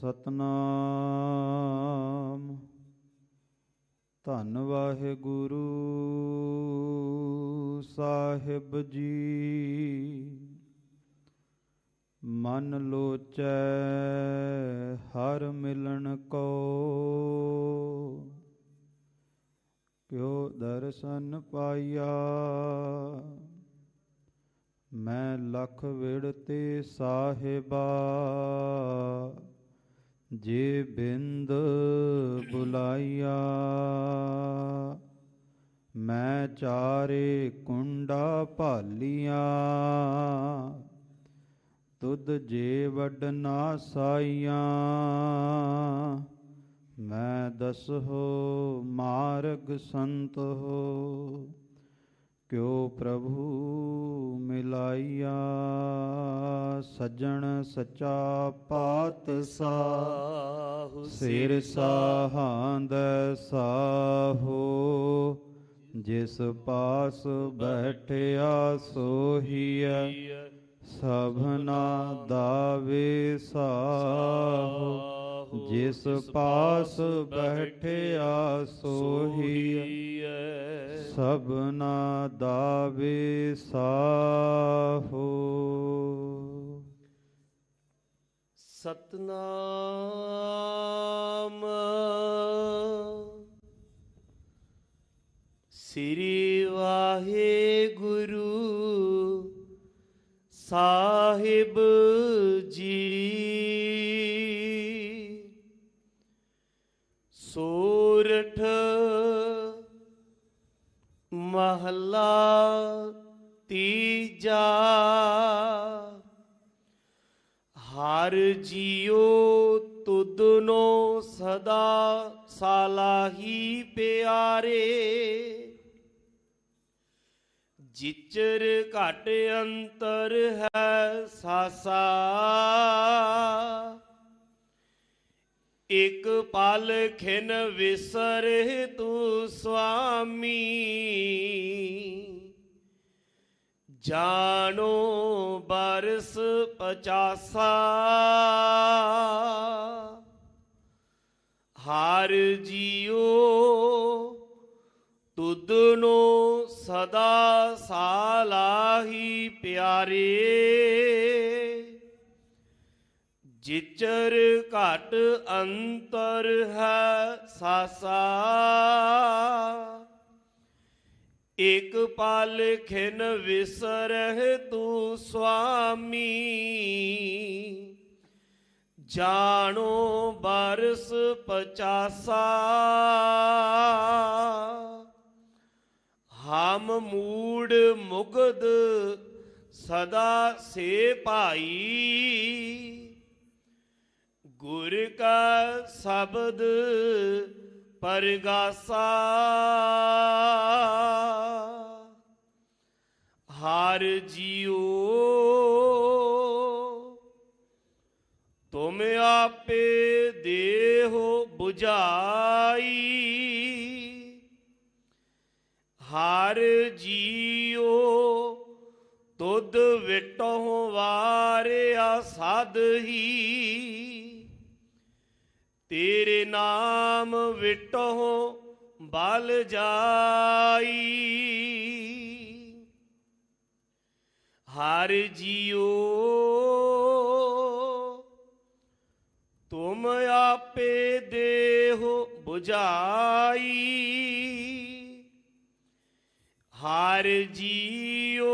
ਸਤਨਾਮ। ਧੰਨ ਵਾਹਿਗੁਰੂ ਸਾਹਿਬ ਜੀ। ਮਨ ਲੋਚੈ ਹਰ ਮਿਲਣ ਕੋ, ਕਿਉ ਦਰਸ਼ਨ ਪਾਇਆ। ਮੈਂ ਲਖ ਵਿੜਤੇ ਸਾਹਿਬਾ, ਜੇ ਬਿੰਦ ਬੁਲਾਇਆ। ਮੈਂ ਚਾਰੇ ਕੁੰਡਾ ਭਾਲੀਆਂ, ਤੁਧ ਜੇ ਵੱਡ ਨਾ ਸਾਈਆਂ। ਮੈਂ ਦਸਹੋ ਮਾਰਗ ਸੰਤ ਹੋ, ਕਿਉ ਪ੍ਰਭੂ ਮਿਲਾਈਆ। ਸੱਜਣ ਸੱਚਾ ਪਾਤਸ਼ਾਹ, ਸਿਰ ਸਾਹਾਂਦ ਸਾਹੋ। ਜਿਸ ਪਾਸ ਬੈਠਿਆ ਸੋਹੀਐ, ਸਭਨਾ ਦਾ ਵਿਸਾਹੋ। ਜਿਸ ਪਾਸ ਬੈਠਿਆ ਸੋਹੀਐ, ਸਭਨਾ ਦਾ ਵਿਸਾਹੋ। ਸਤਨਾਮ। ਸ੍ਰੀ ਵਾਹਿਗੁਰੂ ਸਾਹਿਬ ਜੀ। ਸੋਰਠ ਮਹਲਾ ਤੀਜਾ। ਹਰ ਜੀਉ ਤੁਧਨੋ ਸਦਾ ਸਾਲਾਹੀ ਪਿਆਰੇ। ਜਿਚਰ ਘਟ ਅੰਤਰ ਹੈ ਸਾਸਾ, ਇਕ ਪਲ ਖਿਨ ਵਿਸਰੇ ਤੂੰ ਸੁਆਮੀ। ਜਾਣੋ ਬਰਸ 50 ਹਰ ਜੀਉ ਤੁਧਨੋ ਸਦਾ ਸਾਲਾਹੀ ਪਿਆਰੇ। ਜਿਚਰ ਘਟ ਅੰਤਰ ਹੈ ਸਾਸਾ, ਇਕ ਪਲ ਖਿਨ ਵਿਸਰਹਿ ਤੂੰ ਸੁਆਮੀ। ਜਾਣੋ ਬਰਸ 50 ਹਮ ਮੂੜ ਮੁਗਧ ਸਦਾ ਸੇ ਭਾਈ। ਗੁਰ ਕਾ ਸ਼ਬਦ ਪਰਗਾਸਾ। ਹਰ ਜੀਉ ਤੁਮ ਆਪੇ ਦੇਹੋ ਬੁਝਾਈ। ਹਰ ਜੀਉ ਤੁਧ ਵਿਟਹੁ ਵਾਰਿਆ ਸਾਧਹੀ। ਤੇਰੇ ਨਾਮ ਵਿਟਹੁ ਬਲ ਜਾਈ। ਹਰ ਜੀਉ ਤੁਮ ਆਪੇ ਦੇਹੋ ਬੁਝਾਈ। ਹਰ ਜੀਉ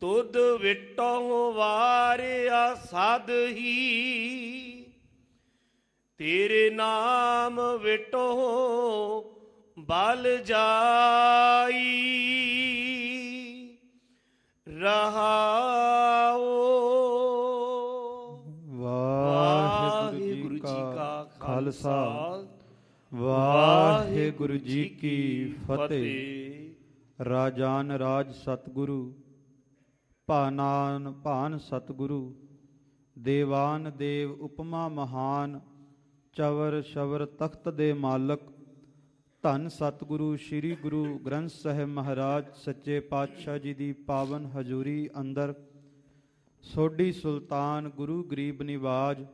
ਤੁਧ ਵਿਟਹੁ ਵਾਰਿਆ ਸਾਧਹੀ। ਤੇਰੇ ਨਾਮ ਵਿਟਹੁ ਬਲ ਜਾਈ। ਰਹਾਉ। ਵਾਹਿਗੁਰੂ ਜੀ ਕਾ ਖਾਲਸਾ, ਵਾਹਿਗੁਰੂ ਜੀ ਕੀ ਫਤਿਹ। ਰਾਜਾਨ ਰਾਜ ਸਤਿਗੁਰੂ, ਭਾਨਾਨ ਭਾਨ ਸਤਿਗੁਰੂ। ਦੇਵਾਨ ਦੇਵ ਉਪਮਾ ਮਹਾਨ, ਚਵਰ ਸ਼ਵਰ ਤਖਤ ਦੇ ਮਾਲਕ। ਧੰਨ ਸਤਿਗੁਰੂ ਸ੍ਰੀ ਗੁਰੂ ਗ੍ਰੰਥ ਸਾਹਿਬ ਮਹਾਰਾਜ ਸੱਚੇ ਪਾਤਸ਼ਾਹ ਜੀ ਦੀ ਪਾਵਨ ਹਜ਼ੂਰੀ ਅੰਦਰ ਸੋਢੀ ਸੁਲਤਾਨ ਗੁਰੂ ਗਰੀਬ ਨਿਵਾਜ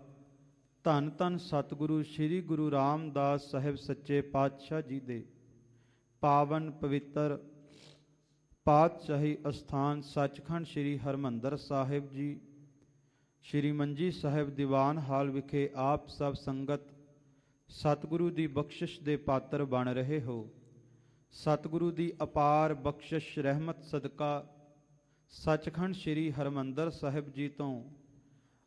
ਧੰਨ ਧੰਨ ਸਤਿਗੁਰੂ ਸ੍ਰੀ ਗੁਰੂ ਰਾਮਦਾਸ ਸਾਹਿਬ ਸੱਚੇ ਪਾਤਸ਼ਾਹ ਜੀ ਦੇ ਪਾਵਨ ਪਵਿੱਤਰ ਪਾਤਸ਼ਾਹੀ ਅਸਥਾਨ ਸੱਚਖੰਡ ਸ੍ਰੀ ਹਰਿਮੰਦਰ ਸਾਹਿਬ ਜੀ, ਸ੍ਰੀ ਮੰਜੀ ਸਾਹਿਬ ਦੀਵਾਨ ਹਾਲ ਵਿਖੇ ਆਪ ਸਭ ਸੰਗਤ ਸਤਿਗੁਰੂ ਦੀ ਬਖਸ਼ਿਸ਼ ਦੇ ਪਾਤਰ ਬਣ ਰਹੇ ਹੋ। ਸਤਿਗੁਰੂ ਦੀ ਅਪਾਰ ਬਖਸ਼ਿਸ਼ ਰਹਿਮਤ ਸਦਕਾ ਸੱਚਖੰਡ ਸ੍ਰੀ ਹਰਿਮੰਦਰ ਸਾਹਿਬ ਜੀ ਤੋਂ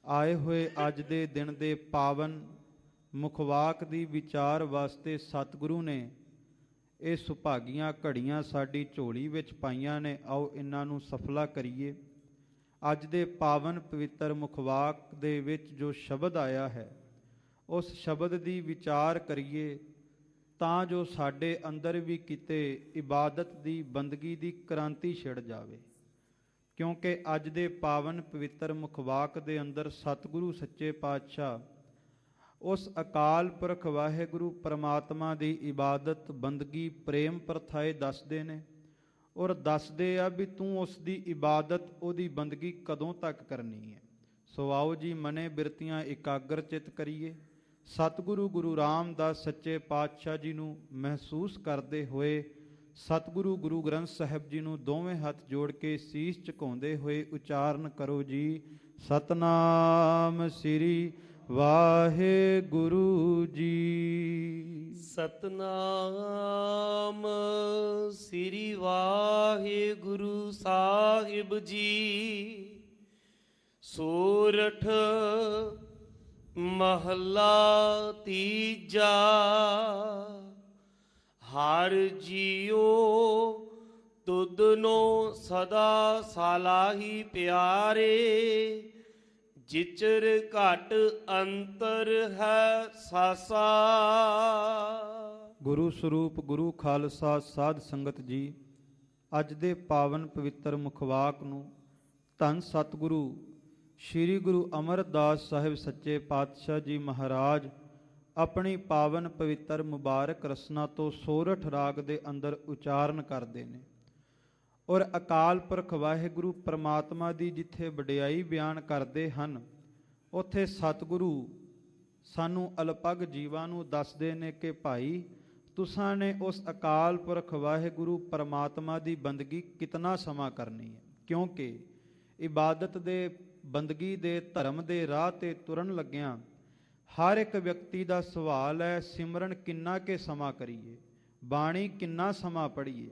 ਆਏ ਹੋਏ ਅੱਜ ਦੇ ਦਿਨ ਦੇ ਪਾਵਨ ਮੁਖਵਾਕ ਦੀ ਵਿਚਾਰ ਵਾਸਤੇ ਸਤਿਗੁਰੂ ਨੇ ਇਹ ਸੁਭਾਗੀਆਂ ਘੜੀਆਂ ਸਾਡੀ ਝੋਲੀ ਵਿੱਚ ਪਾਈਆਂ ਨੇ। ਆਓ ਇਹਨਾਂ ਨੂੰ ਸਫਲਾ ਕਰੀਏ। ਅੱਜ ਦੇ ਪਾਵਨ ਪਵਿੱਤਰ ਮੁਖਵਾਕ ਦੇ ਵਿੱਚ ਜੋ ਸ਼ਬਦ ਆਇਆ ਹੈ ਉਸ ਸ਼ਬਦ ਦੀ ਵਿਚਾਰ ਕਰੀਏ ਤਾਂ ਜੋ ਸਾਡੇ ਅੰਦਰ ਵੀ ਕਿਤੇ ਇਬਾਦਤ ਦੀ ਬੰਦਗੀ ਦੀ ਕ੍ਰਾਂਤੀ ਛਿੜ ਜਾਵੇ। ਕਿਉਂਕਿ ਅੱਜ ਦੇ ਪਾਵਨ ਪਵਿੱਤਰ ਮੁਖਵਾਕ ਦੇ ਅੰਦਰ ਸਤਿਗੁਰੂ ਸੱਚੇ ਪਾਤਸ਼ਾਹ ਉਸ ਅਕਾਲ ਪੁਰਖ ਵਾਹਿਗੁਰੂ ਪਰਮਾਤਮਾ ਦੀ ਇਬਾਦਤ ਬੰਦਗੀ ਪ੍ਰੇਮ ਪ੍ਰਥਾਏ ਦੱਸਦੇ ਨੇ ਔਰ ਦੱਸਦੇ ਆ ਵੀ ਤੂੰ ਉਸ ਦੀ ਇਬਾਦਤ ਉਹਦੀ ਬੰਦਗੀ ਕਦੋਂ ਤੱਕ ਕਰਨੀ ਹੈ। ਸੋ ਆਓ ਜੀ ਮਨੇ ਬਿਰਤੀਆਂ ਇਕਾਗਰ ਚਿਤ ਕਰੀਏ। ਸਤਿਗੁਰੂ ਗੁਰੂ ਰਾਮਦਾਸ ਸੱਚੇ ਪਾਤਸ਼ਾਹ ਜੀ ਨੂੰ ਮਹਿਸੂਸ ਕਰਦੇ ਹੋਏ ਸਤਿਗੁਰੂ ਗੁਰੂ ਗ੍ਰੰਥ ਸਾਹਿਬ ਜੀ ਨੂੰ ਦੋਵੇਂ ਹੱਥ ਜੋੜ ਕੇ ਸੀਸ ਝੁਕਾਉਂਦੇ ਹੋਏ ਉਚਾਰਨ ਕਰੋ ਜੀ, ਸਤਨਾਮ ਸ੍ਰੀ ਵਾਹਿਗੁਰੂ ਜੀ। ਸਤਨਾਮ ਸ੍ਰੀ ਵਾਹਿਗੁਰੂ ਸਾਹਿਬ ਜੀ। ਸੋਰਠ ਮਹੱਲਾ ਤੀਜਾ। ਹਰ ਜੀਓ ਤੁਧਨੋ ਸਦਾ ਸਾਲਾਹੀ ਪਿਆਰੇ, ਜਿਚਰ ਘਟ ਅੰਤਰ ਹੈ ਸਾਸਾ। ਗੁਰੂ ਸਰੂਪ ਗੁਰੂ ਖਾਲਸਾ ਸਾਧ ਸੰਗਤ ਜੀ, ਅੱਜ ਦੇ ਪਾਵਨ ਪਵਿੱਤਰ ਮੁਖਵਾਕ ਨੂੰ ਧੰਨ ਸਤਿਗੁਰੂ ਸ੍ਰੀ ਗੁਰੂ ਅਮਰਦਾਸ ਸਾਹਿਬ ਸੱਚੇ ਪਾਤਸ਼ਾਹ ਜੀ ਮਹਾਰਾਜ ਆਪਣੀ ਪਾਵਨ ਪਵਿੱਤਰ ਮੁਬਾਰਕ ਰਸਨਾ ਤੋਂ ਸੋਰਠ ਰਾਗ ਦੇ ਅੰਦਰ ਉਚਾਰਨ ਕਰਦੇ ਨੇ ਔਰ ਅਕਾਲ ਪੁਰਖ ਵਾਹਿਗੁਰੂ ਪਰਮਾਤਮਾ ਦੀ ਜਿੱਥੇ ਵਡਿਆਈ ਬਿਆਨ ਕਰਦੇ ਹਨ ਉੱਥੇ ਸਤਿਗੁਰੂ ਸਾਨੂੰ ਅਲਪਗ ਜੀਵਾਂ ਨੂੰ ਦੱਸਦੇ ਨੇ ਕਿ ਭਾਈ ਤੁਸਾਂ ਨੇ ਉਸ ਅਕਾਲ ਪੁਰਖ ਵਾਹਿਗੁਰੂ ਪਰਮਾਤਮਾ ਦੀ ਬੰਦਗੀ ਕਿਤਨਾ ਸਮਾਂ ਕਰਨੀ ਹੈ। ਕਿਉਂਕਿ ਇਬਾਦਤ ਦੇ ਬੰਦਗੀ ਦੇ ਧਰਮ ਦੇ ਰਾਹ ਤੇ ਤੁਰਨ ਲੱਗਿਆਂ ਹਰ ਇੱਕ ਵਿਅਕਤੀ ਦਾ ਸਵਾਲ ਹੈ, ਸਿਮਰਨ ਕਿੰਨਾ ਕੇ ਸਮਾਂ ਕਰੀਏ, ਬਾਣੀ ਕਿੰਨਾ ਸਮਾਂ ਪੜ੍ਹੀਏ।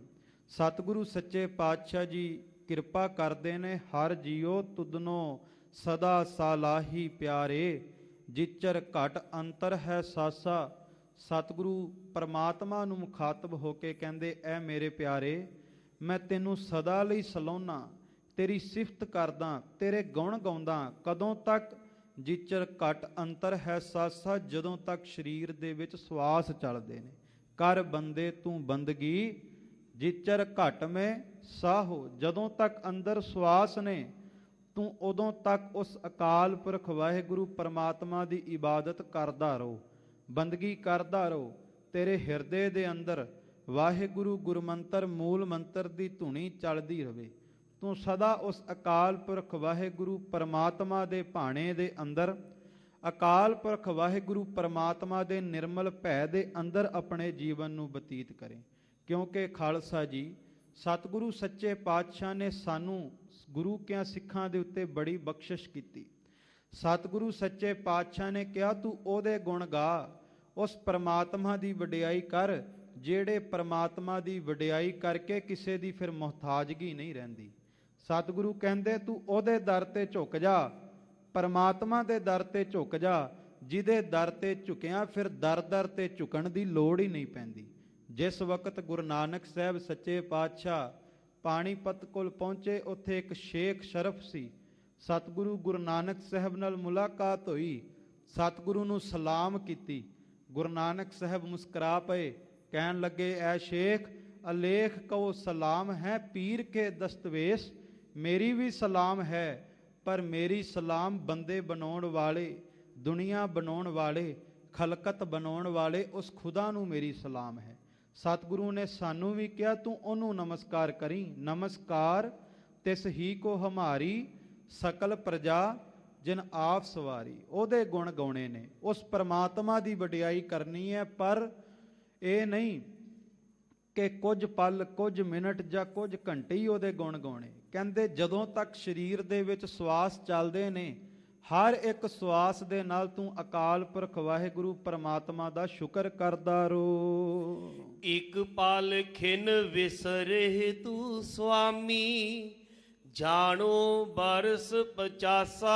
ਸਤਿਗੁਰੂ ਸੱਚੇ ਪਾਤਸ਼ਾਹ ਜੀ ਕਿਰਪਾ ਕਰਦੇ ਨੇ, ਹਰ ਜੀਓ ਤੁਧਨੋ ਸਦਾ ਸਾਲਾਹੀ ਪਿਆਰੇ, ਜਿਚਰ ਘਟ ਅੰਤਰ ਹੈ ਸਾਸਾ। ਸਤਿਗੁਰੂ ਪਰਮਾਤਮਾ ਨੂੰ ਮੁਖਾਤਬ ਹੋ ਕੇ ਕਹਿੰਦੇ, ਐ ਮੇਰੇ ਪਿਆਰੇ, ਮੈਂ ਤੈਨੂੰ ਸਦਾ ਲਈ ਸਲਾਹੁਣਾ, ਤੇਰੀ ਸਿਫਤ ਕਰਦਾ, ਤੇਰੇ ਗੁਣ ਗਾਉਂਦਾ। ਕਦੋਂ ਤੱਕ? ਜਿਚਰ ਘਟ ਅੰਤਰ ਹੈ ਸਾਸਾ, ਜਦੋਂ ਤੱਕ ਸਰੀਰ ਦੇ ਵਿੱਚ ਸਵਾਸ ਚੱਲਦੇ ਨੇ। ਕਰ ਬੰਦੇ ਤੂੰ ਬੰਦਗੀ, ਜਿਚਰ ਘਟ ਮੈਂ ਸਾਹੋ, ਜਦੋਂ ਤੱਕ ਅੰਦਰ ਸਵਾਸ ਨੇ ਤੂੰ ਉਦੋਂ ਤੱਕ ਉਸ ਅਕਾਲ ਪੁਰਖ ਵਾਹਿਗੁਰੂ ਪਰਮਾਤਮਾ ਦੀ ਇਬਾਦਤ ਕਰਦਾ ਰਹੋ, ਬੰਦਗੀ ਕਰਦਾ ਰਹੋ। ਤੇਰੇ ਹਿਰਦੇ ਦੇ ਅੰਦਰ ਵਾਹਿਗੁਰੂ ਗੁਰਮੰਤਰ ਮੂਲ ਮੰਤਰ ਦੀ ਧੁਨੀ ਚੱਲਦੀ ਰਹੇ। ਤੂੰ ਸਦਾ ਉਸ ਅਕਾਲ ਪੁਰਖ ਵਾਹਿਗੁਰੂ ਪਰਮਾਤਮਾ ਦੇ ਭਾਣੇ ਦੇ ਅੰਦਰ, ਅਕਾਲ ਪੁਰਖ ਵਾਹਿਗੁਰੂ ਪਰਮਾਤਮਾ ਦੇ ਨਿਰਮਲ ਭੈ ਦੇ ਅੰਦਰ ਆਪਣੇ ਜੀਵਨ ਨੂੰ ਬਤੀਤ ਕਰੇ। ਕਿਉਂਕਿ ਖਾਲਸਾ ਜੀ, ਸਤਿਗੁਰੂ ਸੱਚੇ ਪਾਤਸ਼ਾਹ ਨੇ ਸਾਨੂੰ ਗੁਰੂ ਕਿਆਂ ਸਿੱਖਾਂ ਦੇ ਉੱਤੇ ਬੜੀ ਬਖਸ਼ਿਸ਼ ਕੀਤੀ। ਸਤਿਗੁਰੂ ਸੱਚੇ ਪਾਤਸ਼ਾਹ ਨੇ ਕਿਹਾ ਤੂੰ ਉਹਦੇ ਗੁਣ ਗਾ, ਉਸ ਪਰਮਾਤਮਾ ਦੀ ਵਡਿਆਈ ਕਰ ਜਿਹੜੇ ਪਰਮਾਤਮਾ ਦੀ ਵਡਿਆਈ ਕਰਕੇ ਕਿਸੇ ਦੀ ਫਿਰ ਮੁਹਤਾਜਗੀ ਨਹੀਂ ਰਹਿੰਦੀ। ਸਤਿਗੁਰੂ ਕਹਿੰਦੇ ਤੂੰ ਉਹਦੇ ਦਰ ਤੇ ਝੁਕ ਜਾ, ਪਰਮਾਤਮਾ ਦੇ ਦਰ ਤੇ ਝੁਕ ਜਾ, ਜਿਹਦੇ ਦਰ ਤੇ ਝੁਕਿਆ ਫਿਰ ਦਰ ਦਰ ਤੇ ਝੁਕਣ ਦੀ ਲੋੜ ਹੀ ਨਹੀਂ ਪੈਂਦੀ। ਜਿਸ ਵਕਤ ਗੁਰੂ ਨਾਨਕ ਸਾਹਿਬ ਸੱਚੇ ਪਾਤਸ਼ਾਹ ਪਾਣੀਪਤ ਕੋਲ ਪਹੁੰਚੇ, ਉੱਥੇ ਇੱਕ ਸ਼ੇਖ ਸ਼ਰਫ ਸੀ। ਸਤਿਗੁਰੂ ਗੁਰੂ ਨਾਨਕ ਸਾਹਿਬ ਨਾਲ ਮੁਲਾਕਾਤ ਹੋਈ, ਸਤਿਗੁਰੂ ਨੂੰ ਸਲਾਮ ਕੀਤੀ। ਗੁਰੂ ਨਾਨਕ ਸਾਹਿਬ ਮੁਸਕਰਾ ਪਏ, ਕਹਿਣ ਲੱਗੇ ਐ ਸ਼ੇਖ ਅਲੇਖ ਕਉ ਸਲਾਮ ਹੈ, ਪੀਰ ਕੇ ਦਸਤਵੇਸ਼। ਮੇਰੀ ਵੀ ਸਲਾਮ ਹੈ, ਪਰ ਮੇਰੀ ਸਲਾਮ ਬੰਦੇ ਬਣਾਉਣ ਵਾਲੇ, ਦੁਨੀਆ ਬਣਾਉਣ ਵਾਲੇ, ਖਲਕਤ ਬਣਾਉਣ ਵਾਲੇ ਉਸ ਖੁਦਾ ਨੂੰ ਮੇਰੀ ਸਲਾਮ ਹੈ। ਸਤਿਗੁਰੂ ਨੇ ਸਾਨੂੰ ਵੀ ਕਿਹਾ ਤੂੰ ਉਹਨੂੰ ਨਮਸਕਾਰ ਕਰੀ। ਨਮਸਕਾਰ ਤਿਸ ਹੀ ਕੋ ਹਮਾਰੀ ਸਕਲ ਪ੍ਰਜਾ, ਜਿਨ ਆਪ ਸਵਾਰੀ, ਉਹਦੇ ਗੁਣ ਗਾਉਣੇ ਨੇ, ਉਸ ਪਰਮਾਤਮਾ ਦੀ ਵਡਿਆਈ ਕਰਨੀ ਹੈ। ਪਰ ਇਹ ਨਹੀਂ ਕਿ ਕੁਝ ਪਲ, ਕੁਝ ਮਿੰਟ ਜਾਂ ਕੁਝ ਘੰਟੇ ਹੀ ਉਹਦੇ ਗੁਣ ਗਾਉਣੇ। ਕਹਿੰਦੇ ਜਦੋਂ ਤੱਕ ਸਰੀਰ ਦੇ ਵਿੱਚ ਸਵਾਸ ਚੱਲਦੇ ਨੇ, ਹਰ ਇੱਕ ਸਵਾਸ ਦੇ ਨਾਲ ਤੂੰ ਅਕਾਲ ਪੁਰਖ ਵਾਹਿਗੁਰੂ ਪਰਮਾਤਮਾ ਦਾ ਸ਼ੁਕਰ ਕਰਦਾ ਰੋ। ਇਕ ਪਲ ਖਿਨ ਵਿਸਰੇ ਤੂੰ ਸੁਆਮੀ, ਜਾਣੋ ਬਰਸ 50।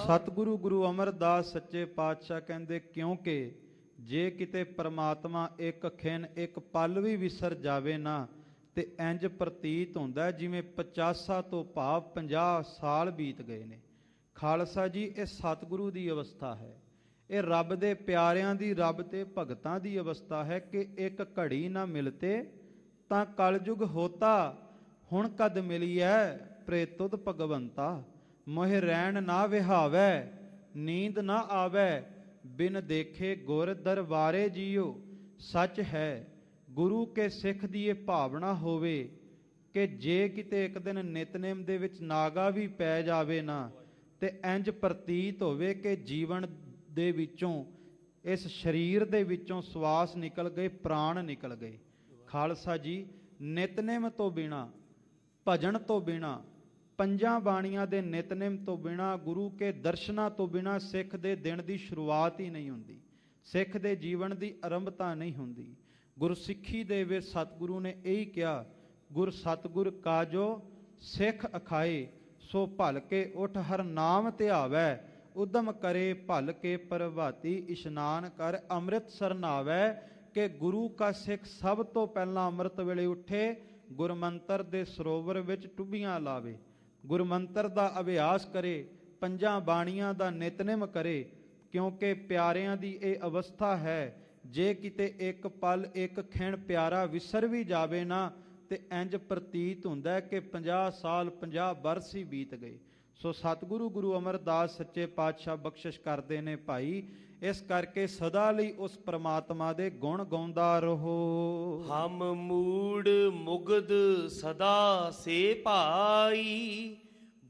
ਸਤਿਗੁਰੂ ਗੁਰੂ ਅਮਰਦਾਸ ਸੱਚੇ ਪਾਤਸ਼ਾਹ ਕਹਿੰਦੇ ਕਿਉਂਕਿ ਜੇ ਕਿਤੇ ਪਰਮਾਤਮਾ ਇੱਕ ਖਿਨ, ਇੱਕ ਪਲ ਵੀ ਵਿਸਰ ਜਾਵੇ ਨਾ, ਤੇ ਇੰਜ ਪ੍ਰਤੀਤ ਹੁੰਦਾ ਜਿਵੇਂ 50 ਤੋਂ ਭਾਵ 50 ਸਾਲ ਬੀਤ ਗਏ ਨੇ। ਖਾਲਸਾ ਜੀ, ਇਹ ਸਤਿਗੁਰੂ ਦੀ ਅਵਸਥਾ ਹੈ, ਇਹ ਰੱਬ ਦੇ ਪਿਆਰਿਆਂ ਦੀ, ਰੱਬ ਤੇ ਭਗਤਾਂ ਦੀ ਅਵਸਥਾ ਹੈ ਕਿ ਇੱਕ ਘੜੀ ਨਾ ਮਿਲਤੇ ਤਾਂ ਕਲਯੁਗ ਹੋਤਾ, ਹੁਣ ਕਦ ਮਿਲੀਐ ਪ੍ਰੇਤੁਦ ਭਗਵੰਤਾ। ਮੋਹਿ ਰਹਿਣ ਨਾ ਵਿਹਾਵੈ, ਨੀਂਦ ਨਾ ਆਵੈ, ਬਿਨ ਦੇਖੇ ਗੁਰ ਦਰਬਾਰੇ ਜੀਓ। ਸੱਚ ਹੈ ਗੁਰੂ ਕੇ ਸਿੱਖ ਦੀ ਇਹ ਭਾਵਨਾ ਹੋਵੇ ਕਿ ਜੇ ਕਿਤੇ ਇੱਕ ਦਿਨ ਨਿਤਨੇਮ ਦੇ ਵਿੱਚ ਨਾਗਾ ਵੀ ਪੈ ਜਾਵੇ ਨਾ, ਤੇ ਇੰਜ ਪ੍ਰਤੀਤ ਹੋਵੇ ਕਿ ਜੀਵਨ ਦੇ ਵਿੱਚੋਂ, ਇਸ ਸਰੀਰ ਦੇ ਵਿੱਚੋਂ ਸਵਾਸ ਨਿਕਲ ਗਏ, ਪ੍ਰਾਣ ਨਿਕਲ ਗਏ। ਖਾਲਸਾ ਜੀ, ਨਿਤਨੇਮ ਤੋਂ ਬਿਨਾ, ਭਜਨ ਤੋਂ ਬਿਨਾ, ਪੰਜਾਂ ਬਾਣੀਆਂ ਦੇ ਨਿਤਨੇਮ ਤੋਂ ਬਿਨਾ, ਗੁਰੂ ਕੇ ਦਰਸ਼ਨਾਂ ਤੋਂ ਬਿਨਾ ਸਿੱਖ ਦੇ ਦਿਨ ਦੀ ਸ਼ੁਰੂਆਤ ਹੀ ਨਹੀਂ ਹੁੰਦੀ, ਸਿੱਖ ਦੇ ਜੀਵਨ ਦੀ ਆਰੰਭਤਾ ਨਹੀਂ ਹੁੰਦੀ। ਗੁਰਸਿੱਖੀ ਦੇ ਵਿੱਚ ਸਤਿਗੁਰੂ ਨੇ ਇਹੀ ਕਿਹਾ, ਗੁਰ ਸਤਿਗੁਰ ਕਾਜੋ ਸਿੱਖ ਅਖਾਏ, ਸੋ ਭਲ ਕੇ ਉਠ ਹਰ ਨਾਮ ਧਿਆਵੈ, ਉਦਮ ਕਰੇ ਭਲ ਕੇ ਪ੍ਰਭਾਤੀ, ਇਸ਼ਨਾਨ ਕਰ ਅੰਮ੍ਰਿਤ ਸਰਨਾਵੈ। ਕਿ ਗੁਰੂ ਕਾ ਸਿੱਖ ਸਭ ਤੋਂ ਪਹਿਲਾਂ ਅੰਮ੍ਰਿਤ ਵੇਲੇ ਉੱਠੇ, ਗੁਰਮੰਤਰ ਦੇ ਸਰੋਵਰ ਵਿੱਚ ਟੁੱਬੀਆਂ ਲਾਵੇ, ਗੁਰਮੰਤਰ ਦਾ ਅਭਿਆਸ ਕਰੇ, ਪੰਜਾਂ ਬਾਣੀਆਂ ਦਾ ਨਿਤਨੇਮ ਕਰੇ, ਕਿਉਂਕਿ ਪਿਆਰਿਆਂ ਦੀ ਇਹ ਅਵਸਥਾ ਹੈ। ਜੇ ਕਿਤੇ ਇੱਕ ਪਲ, ਇੱਕ ਖਿਣ ਪਿਆਰਾ ਵਿਸਰ ਵੀ ਜਾਵੇ ਨਾ, ਤੇ ਇੰਜ ਪ੍ਰਤੀਤ ਹੁੰਦਾ ਕਿ 50 ਸਾਲ, 50 ਬਰਸ ਹੀ ਬੀਤ ਗਏ। ਸੋ ਸਤਿਗੁਰੂ ਗੁਰੂ ਅਮਰਦਾਸ ਸੱਚੇ ਪਾਤਸ਼ਾਹ ਬਖਸ਼ਿਸ਼ ਕਰਦੇ ਨੇ ਭਾਈ, ਇਸ ਕਰਕੇ ਸਦਾ ਲਈ ਉਸ ਪ੍ਰਮਾਤਮਾ ਦੇ ਗੁਣ ਗਾਉਂਦਾ ਰਹੋ। ਹਮ ਮੂੜ ਮੁਗਧ ਸਦਾ ਸੇ ਭਾਈ,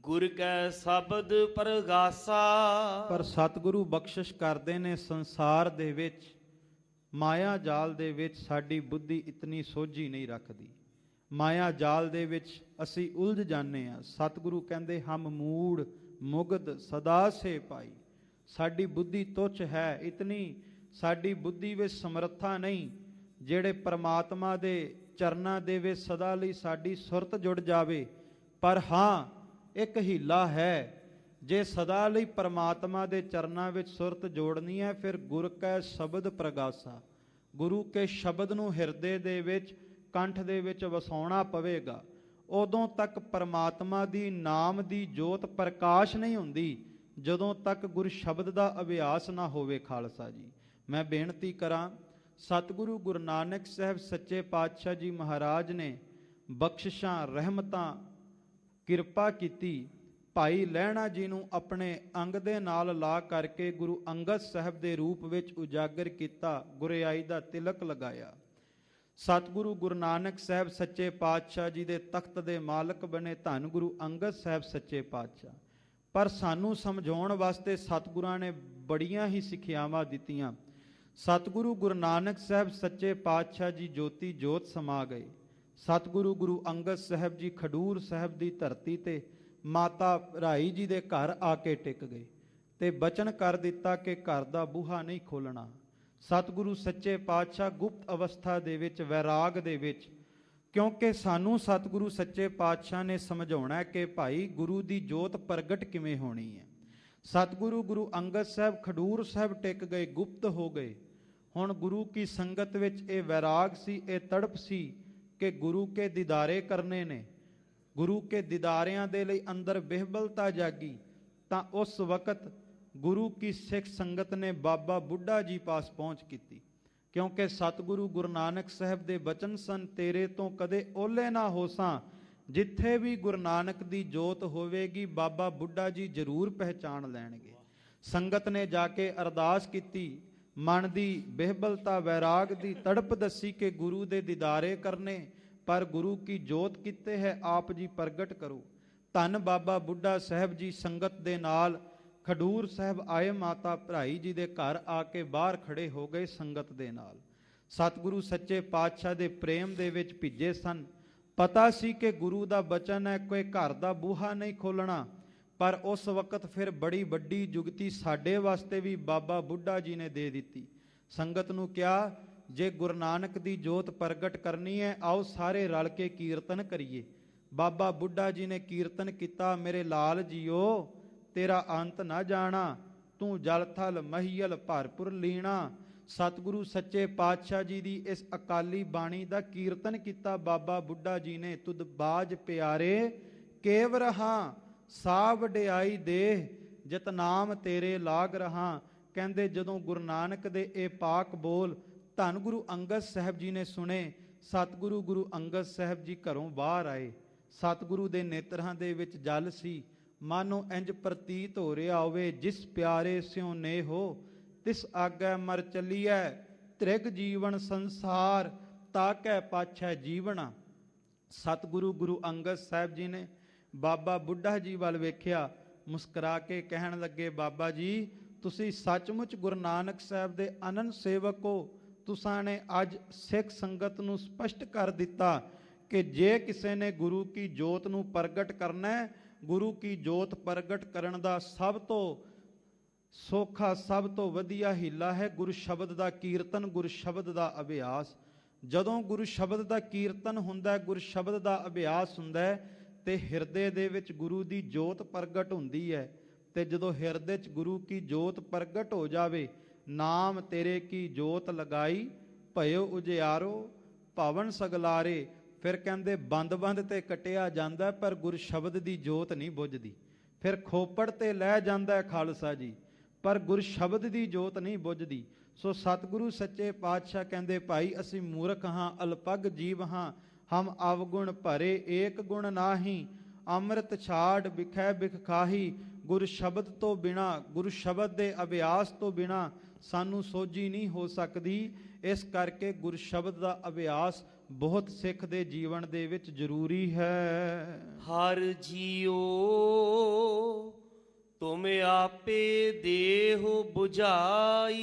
ਗੁਰ ਕੈ ਸ਼ਬਦ ਪ੍ਰਗਾਸਾ। ਪਰ ਸਤਿਗੁਰੂ ਬਖਸ਼ਿਸ਼ ਕਰਦੇ ਨੇ, ਸੰਸਾਰ ਦੇ ਵਿੱਚ, ਮਾਇਆ ਜਾਲ ਦੇ ਵਿੱਚ ਸਾਡੀ ਬੁੱਧੀ ਇਤਨੀ ਸੋਝੀ ਨਹੀਂ ਰੱਖਦੀ, ਮਾਇਆ ਜਾਲ ਦੇ ਵਿੱਚ ਅਸੀਂ ਉਲਝ ਜਾਂਦੇ ਹਾਂ। ਸਤਿਗੁਰੂ ਕਹਿੰਦੇ ਹਮ ਮੂੜ ਮੁਗਧ ਸਦਾ ਸੇ ਭਾਈ, ਸਾਡੀ ਬੁੱਧੀ ਤੁੱਛ ਹੈ, ਇਤਨੀ ਸਾਡੀ ਬੁੱਧੀ ਵਿੱਚ ਸਮਰੱਥਾ ਨਹੀਂ ਜਿਹੜੇ ਪਰਮਾਤਮਾ ਦੇ ਚਰਨਾਂ ਦੇ ਵਿੱਚ ਸਦਾ ਲਈ ਸਾਡੀ ਸੁਰਤ ਜੁੜ ਜਾਵੇ। ਪਰ ਹਾਂ, ਇੱਕ ਹੀਲਾ ਹੈ, ਜੇ ਸਦਾ ਲਈ ਪਰਮਾਤਮਾ ਦੇ ਚਰਨਾਂ ਵਿੱਚ ਸੁਰਤ ਜੋੜਨੀ ਹੈ, ਫਿਰ ਗੁਰ ਕੈ ਸ਼ਬਦ ਪ੍ਰਗਾਸਾ, ਗੁਰੂ ਕੇ ਸ਼ਬਦ ਨੂੰ ਹਿਰਦੇ ਦੇ ਵਿੱਚ, ਕੰਠ ਦੇ ਵਿੱਚ ਵਸਾਉਣਾ ਪਵੇਗਾ। ਉਦੋਂ ਤੱਕ ਪਰਮਾਤਮਾ ਦੀ ਨਾਮ ਦੀ ਜੋਤ ਪ੍ਰਕਾਸ਼ ਨਹੀਂ ਹੁੰਦੀ, ਜਦੋਂ ਤੱਕ ਗੁਰ ਸ਼ਬਦ ਦਾ ਅਭਿਆਸ ਨਾ ਹੋਵੇ। ਖਾਲਸਾ ਜੀ, ਮੈਂ ਬੇਨਤੀ ਕਰਾਂ, ਸਤਿਗੁਰੂ ਗੁਰੂ ਨਾਨਕ ਸਾਹਿਬ ਸੱਚੇ ਪਾਤਸ਼ਾਹ ਜੀ ਮਹਾਰਾਜ ਨੇ ਬਖਸ਼ਿਸ਼ਾਂ, ਰਹਿਮਤਾਂ, ਕਿਰਪਾ ਕੀਤੀ। ਭਾਈ ਲਹਿਣਾ ਜੀ ਨੂੰ ਆਪਣੇ ਅੰਗ ਦੇ ਨਾਲ ਲਾ ਕਰਕੇ ਗੁਰੂ ਅੰਗਦ ਸਾਹਿਬ ਦੇ ਰੂਪ ਵਿੱਚ ਉਜਾਗਰ ਕੀਤਾ, ਗੁਰਿਆਈ ਦਾ ਤਿਲਕ ਲਗਾਇਆ। ਸਤਿਗੁਰੂ ਗੁਰੂ ਨਾਨਕ ਸਾਹਿਬ ਸੱਚੇ ਪਾਤਸ਼ਾਹ ਜੀ ਦੇ ਤਖਤ ਦੇ ਮਾਲਕ ਬਣੇ ਧੰਨ ਗੁਰੂ ਅੰਗਦ ਸਾਹਿਬ ਸੱਚੇ ਪਾਤਸ਼ਾਹ। ਪਰ ਸਾਨੂੰ ਸਮਝਾਉਣ ਵਾਸਤੇ ਸਤਿਗੁਰਾਂ ਨੇ ਬੜੀਆਂ ਹੀ ਸਿੱਖਿਆਵਾਂ ਦਿੱਤੀਆਂ। ਸਤਿਗੁਰੂ ਗੁਰੂ ਨਾਨਕ ਸਾਹਿਬ ਸੱਚੇ ਪਾਤਸ਼ਾਹ ਜੀ ਜੋਤੀ ਜੋਤ ਸਮਾ ਗਏ। ਸਤਿਗੁਰੂ ਗੁਰੂ ਅੰਗਦ ਸਾਹਿਬ ਜੀ ਖਡੂਰ ਸਾਹਿਬ ਦੀ ਧਰਤੀ ਤੇ ਮਾਤਾ ਰਾਈ ਜੀ ਦੇ ਘਰ ਆ ਕੇ ਟਿਕ ਗਏ ਤੇ ਬਚਨ ਕਰ ਦਿੱਤਾ ਕਿ ਘਰ ਦਾ ਬੂਹਾ ਨਹੀਂ ਖੋਲਣਾ। ਸਤਿਗੁਰੂ ਸੱਚੇ ਪਾਤਸ਼ਾਹ ਗੁਪਤ ਅਵਸਥਾ ਦੇ ਵਿੱਚ, ਵੈਰਾਗ ਦੇ ਵਿੱਚ, ਕਿਉਂਕਿ ਸਾਨੂੰ ਸਤਿਗੁਰੂ ਸੱਚੇ ਪਾਤਸ਼ਾਹ ਨੇ ਸਮਝਾਉਣਾ ਕਿ ਭਾਈ ਗੁਰੂ ਦੀ ਜੋਤ ਪ੍ਰਗਟ ਕਿਵੇਂ ਹੋਣੀ ਹੈ। ਸਤਿਗੁਰੂ ਗੁਰੂ ਅੰਗਦ ਸਾਹਿਬ ਖਡੂਰ ਸਾਹਿਬ ਟਿਕ ਗਏ, ਗੁਪਤ ਹੋ ਗਏ। ਹੁਣ ਗੁਰੂ ਕੀ ਸੰਗਤ ਵਿੱਚ ਇਹ ਵੈਰਾਗ ਸੀ, ਇਹ ਤੜਪ ਸੀ ਕਿ ਗੁਰੂ ਕੇ ਦੀਦਾਰੇ ਕਰਨੇ ਨੇ। ਗੁਰੂ ਕੇ ਦੀਦਾਰਿਆਂ ਦੇ ਲਈ ਅੰਦਰ ਬਿਹਬਲਤਾ ਜਾਗੀ ਤਾਂ ਉਸ ਵਕਤ ਗੁਰੂ ਕੀ ਸਿੱਖ ਸੰਗਤ ਨੇ ਬਾਬਾ ਬੁੱਢਾ ਜੀ ਪਾਸ ਪਹੁੰਚ ਕੀਤੀ, ਕਿਉਂਕਿ ਸਤਿਗੁਰੂ ਗੁਰੂ ਨਾਨਕ ਸਾਹਿਬ ਦੇ ਬਚਨ ਸਨ, ਤੇਰੇ ਤੋਂ ਕਦੇ ਓਲੇ ਨਾ ਹੋਸਾਂ। ਜਿੱਥੇ ਵੀ ਗੁਰੂ ਨਾਨਕ ਦੀ ਜੋਤ ਹੋਵੇਗੀ, ਬਾਬਾ ਬੁੱਢਾ ਜੀ ਜ਼ਰੂਰ ਪਹਿਚਾਣ ਲੈਣਗੇ। ਸੰਗਤ ਨੇ ਜਾ ਕੇ ਅਰਦਾਸ ਕੀਤੀ, ਮਨ ਦੀ ਬਿਹਬਲਤਾ, ਵੈਰਾਗ ਦੀ ਤੜਪ ਦੱਸੀ ਕਿ ਗੁਰੂ ਦੇ ਦੀਦਾਰੇ ਕਰਨੇ, ਪਰ ਗੁਰੂ ਕੀ ਜੋਤ ਕਿੱਥੇ ਹੈ, ਆਪ ਜੀ ਪ੍ਰਗਟ ਕਰੋ। ਧੰਨ ਬਾਬਾ ਬੁੱਢਾ ਸਾਹਿਬ ਜੀ ਸੰਗਤ ਦੇ ਨਾਲ ਖਡੂਰ ਸਾਹਿਬ ਆਏ ਮਾਤਾ ਭਰਾਈ ਜੀ ਦੇ ਘਰ ਆ ਕੇ ਬਾਹਰ ਖੜੇ ਹੋ ਗਏ ਸੰਗਤ ਦੇ ਨਾਲ। ਸਤਿਗੁਰੂ ਸੱਚੇ ਪਾਤਸ਼ਾਹ ਦੇ ਪ੍ਰੇਮ ਦੇ ਵਿੱਚ ਭਿੱਜੇ ਸਨ। ਪਤਾ ਸੀ ਕਿ ਗੁਰੂ ਦਾ ਬਚਨ ਹੈ, ਕੋਈ ਘਰ ਦਾ ਬੂਹਾ ਨਹੀਂ ਖੋਲਣਾ। ਪਰ ਉਸ ਵਕਤ ਫਿਰ ਬੜੀ ਵੱਡੀ ਜੁਗਤੀ ਸਾਡੇ ਵਾਸਤੇ ਵੀ ਬਾਬਾ ਬੁੱਢਾ ਜੀ ਨੇ ਦੇ ਦਿੱਤੀ। ਸੰਗਤ ਨੂੰ ਕਿਹਾ, ਜੇ ਗੁਰੂ ਨਾਨਕ ਦੀ ਜੋਤ ਪ੍ਰਗਟ ਕਰਨੀ ਹੈ, ਆਓ ਸਾਰੇ ਰਲ ਕੇ ਕੀਰਤਨ ਕਰੀਏ। ਬਾਬਾ ਬੁੱਢਾ ਜੀ ਨੇ ਕੀਰਤਨ ਕੀਤਾ, ਮੇਰੇ ਲਾਲ ਜੀਓ ਤੇਰਾ ਅੰਤ ਨਾ ਜਾਣਾ, ਤੂੰ ਜਲ ਥਲ ਮਹੀਲ ਭਰਪੁਰ ਲੀਣਾ। ਸਤਿਗੁਰੂ ਸੱਚੇ ਪਾਤਸ਼ਾਹ ਜੀ ਦੀ ਇਸ ਅਕਾਲੀ ਬਾਣੀ ਦਾ ਕੀਰਤਨ ਕੀਤਾ ਬਾਬਾ ਬੁੱਢਾ ਜੀ ਨੇ। ਤੁਧ ਬਾਜ ਪਿਆਰੇ ਕੇਵ ਰਹਾ, ਸਾ ਵਡਿਆਈ ਦੇਹ ਜਿਤ ਨਾਮ ਤੇਰੇ ਲਾਗ ਰਹਾ। ਕਹਿੰਦੇ ਜਦੋਂ ਗੁਰੂ ਨਾਨਕ ਦੇ ਇਹ ਪਾਕ ਬੋਲ ਧੰਨ ਗੁਰੂ ਅੰਗਦ ਸਾਹਿਬ ਜੀ ਨੇ ਸੁਣੇ, ਸਤਿਗੁਰੂ ਗੁਰੂ ਅੰਗਦ ਸਾਹਿਬ ਜੀ ਘਰੋਂ ਬਾਹਰ ਆਏ। ਸਤਿਗੁਰੂ ਦੇ ਨੇਤਰਾਂ ਦੇ ਵਿੱਚ ਜਲ ਸੀ। ਮਾਨੋ ਇੰਜ ਪ੍ਰਤੀਤ ਹੋ ਰਿਹਾ ਹੋਵੇ, ਜਿਸ ਪਿਆਰੇ ਸਿਉ ਨੇਹੋ ਤਿਸ ਆਗੈ ਮਰ ਚੱਲੀਐ, ਤ੍ਰਿਗ ਜੀਵਨ ਸੰਸਾਰ ਤਾਕੈ ਪਾਛੈ ਜੀਵਣਾ। ਸਤਿਗੁਰੂ ਗੁਰੂ ਅੰਗਦ ਸਾਹਿਬ ਜੀ ਨੇ ਬਾਬਾ ਬੁੱਢਾ ਜੀ ਵੱਲ ਵੇਖਿਆ, ਮੁਸਕਰਾ ਕੇ ਕਹਿਣ ਲੱਗੇ, ਬਾਬਾ ਜੀ ਤੁਸੀਂ ਸੱਚਮੁੱਚ ਗੁਰੂ ਨਾਨਕ ਸਾਹਿਬ ਦੇ ਅਨੰਦ ਸੇਵਕ ਹੋ। ਤੁਸਾਂ ਨੇ ਅੱਜ ਸਿੱਖ ਸੰਗਤ ਨੂੰ ਸਪਸ਼ਟ ਕਰ ਦਿੱਤਾ ਕਿ ਜੇ ਕਿਸੇ ਨੇ ਗੁਰੂ ਕੀ ਜੋਤ ਨੂੰ ਪ੍ਰਗਟ ਕਰਨਾ ਹੈ, ਗੁਰੂ ਕੀ ਜੋਤ ਪ੍ਰਗਟ ਕਰਨ ਦਾ ਸਭ ਤੋਂ ਸੌਖਾ, ਸਭ ਤੋਂ ਵਧੀਆ ਹੀਲਾ ਹੈ ਗੁਰੂ ਸ਼ਬਦ ਦਾ ਕੀਰਤਨ, ਗੁਰੂ ਸ਼ਬਦ ਦਾ ਅਭਿਆਸ। ਜਦੋਂ ਗੁਰੂ ਸ਼ਬਦ ਦਾ ਕੀਰਤਨ ਹੁੰਦਾ, ਗੁਰੂ ਸ਼ਬਦ ਦਾ ਅਭਿਆਸ ਹੁੰਦਾ ਤੇ ਹਿਰਦੇ ਦੇ ਵਿੱਚ ਗੁਰੂ ਦੀ ਜੋਤ ਪ੍ਰਗਟ ਹੁੰਦੀ ਹੈ। ਤੇ ਜਦੋਂ ਹਿਰਦੇ 'ਚ ਗੁਰੂ ਕੀ ਜੋਤ ਪ੍ਰਗਟ ਹੋ ਜਾਵੇ, ਨਾਮ ਤੇਰੇ ਕੀ ਜੋਤ ਲਗਾਈ, ਭਇਓ ਉਜਿਆਰੋ ਭਵਨ ਸਗਲਾਰੇ। ਫਿਰ ਕਹਿੰਦੇ ਬੰਦ ਤੇ ਕਟਿਆ ਜਾਂਦਾ, ਪਰ ਗੁਰ ਸ਼ਬਦ ਦੀ ਜੋਤ ਨਹੀਂ ਬੁਝਦੀ। ਫਿਰ ਖੋਪੜ ਤੇ ਲੈ ਜਾਂਦਾ ਖਾਲਸਾ ਜੀ, ਪਰ ਗੁਰ ਸ਼ਬਦ ਦੀ ਜੋਤ ਨਹੀਂ ਬੁਝਦੀ। ਸੋ ਸਤਿਗੁਰੂ ਸੱਚੇ ਪਾਤਸ਼ਾਹ ਕਹਿੰਦੇ, ਭਾਈ ਅਸੀਂ ਮੂਰਖ ਹਾਂ, ਅਲਪਗ ਜੀਵ ਹਾਂ, ਹਮ ਅਵਗੁਣ ਭਰੇ ਏਕ ਗੁਣ ਨਾਹੀ, ਅੰਮ੍ਰਿਤ ਛਾੜ ਬਿਖੈ ਬਿਖ ਖਾਹੀ। ਗੁਰ ਸ਼ਬਦ ਤੋਂ ਬਿਨਾ, ਗੁਰੂ ਸ਼ਬਦ ਦੇ ਅਭਿਆਸ ਤੋਂ ਬਿਨਾ ਸਾਨੂੰ ਸੋਝੀ ਨਹੀਂ ਹੋ ਸਕਦੀ। ਇਸ ਕਰਕੇ ਗੁਰ ਸ਼ਬਦ ਦਾ ਅਭਿਆਸ ਬਹੁਤ ਸਿੱਖ ਦੇ ਜੀਵਨ ਦੇ ਵਿੱਚ ਜ਼ਰੂਰੀ ਹੈ। ਹਰ ਜੀਓ ਤੁਮ ਆਪੇ ਦੇਹੁ 부ਝਾਈ।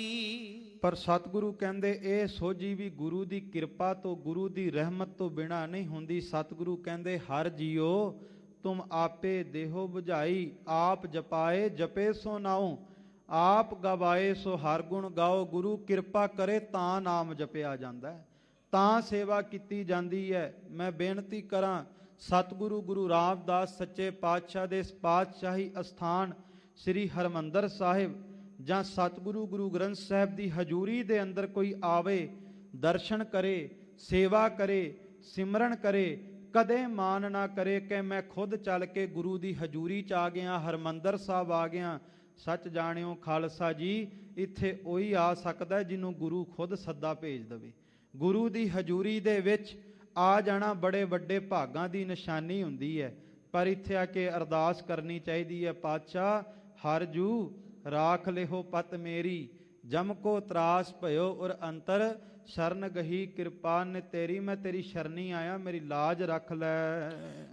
ਪਰ ਸਤਿਗੁਰੂ ਕਹਿੰਦੇ ਇਹ ਸੋਝੀ ਵੀ ਗੁਰੂ ਦੀ ਕਿਰਪਾ ਤੋਂ, ਗੁਰੂ ਦੀ ਰਹਿਮਤ ਤੋਂ ਬਿਨਾ ਨਹੀਂ ਹੁੰਦੀ। ਸਤਿਗੁਰੂ ਕਹਿੰਦੇ ਹਰ ਜੀਓ ਤੁਮ ਆਪੇ ਦੇਹੁ 부ਝਾਈ, ਆਪ ਜਪਾਏ ਜਪੇ ਸੋ ਨਾਉ, ਆਪ ਗਵਾਏ ਸੋ ਹਰ ਗੁਣ ਗਾਓ। ਗੁਰੂ ਕਿਰਪਾ ਕਰੇ ਤਾਂ ਨਾਮ ਜਪਿਆ ਜਾਂਦਾ ਹੈ, ਤਾਂ ਸੇਵਾ ਕੀਤੀ ਜਾਂਦੀ ਹੈ। ਮੈਂ ਬੇਨਤੀ ਕਰਾਂ, ਸਤਿਗੁਰੂ ਗੁਰੂ ਰਾਮਦਾਸ ਸੱਚੇ ਪਾਤਸ਼ਾਹ ਦੇ ਪਾਤਸ਼ਾਹੀ ਅਸਥਾਨ ਸ੍ਰੀ ਹਰਿਮੰਦਰ ਸਾਹਿਬ ਜਾਂ ਸਤਿਗੁਰੂ ਗੁਰੂ ਗ੍ਰੰਥ ਸਾਹਿਬ ਦੀ ਹਜ਼ੂਰੀ ਦੇ ਅੰਦਰ ਕੋਈ ਆਵੇ, ਦਰਸ਼ਨ ਕਰੇ, ਸੇਵਾ ਕਰੇ, ਸਿਮਰਨ ਕਰੇ, ਕਦੇ ਮਾਨ ਨਾ ਕਰੇ ਕਿ ਮੈਂ ਖੁਦ ਚੱਲ ਕੇ ਗੁਰੂ ਦੀ ਹਜ਼ੂਰੀ 'ਚ ਆ ਗਿਆ, ਹਰਿਮੰਦਰ ਸਾਹਿਬ ਆ ਗਿਆ। ਸੱਚ ਜਾਣਿਓ ਖਾਲਸਾ ਜੀ, ਇੱਥੇ ਉਹੀ ਆ ਸਕਦਾ ਜਿਹਨੂੰ ਗੁਰੂ ਖੁਦ ਸੱਦਾ ਭੇਜ ਦੇਵੇ। ਗੁਰੂ ਦੀ ਹਜ਼ੂਰੀ ਦੇ ਵਿੱਚ ਆ ਜਾਣਾ ਬੜੇ ਵੱਡੇ ਭਾਗਾਂ ਦੀ ਨਿਸ਼ਾਨੀ ਹੁੰਦੀ ਹੈ। ਪਰ ਇੱਥੇ ਆ ਕੇ ਅਰਦਾਸ ਕਰਨੀ ਚਾਹੀਦੀ ਹੈ, ਪਾਤਸ਼ਾਹ ਹਰ ਜੂ ਰਾਖ ਲਿਹੋ ਪਤ ਮੇਰੀ, ਜਮ ਕੋ ਤਰਾਸ ਭਇਓ ਔਰ ਅੰਤਰ, ਸ਼ਰਨ ਗਹੀ ਕਿਰਪਾ ਨੇ ਤੇਰੀ। ਮੈਂ ਤੇਰੀ ਸ਼ਰਨੀ ਆਇਆ, ਮੇਰੀ ਲਾਜ ਰੱਖ ਲੈ।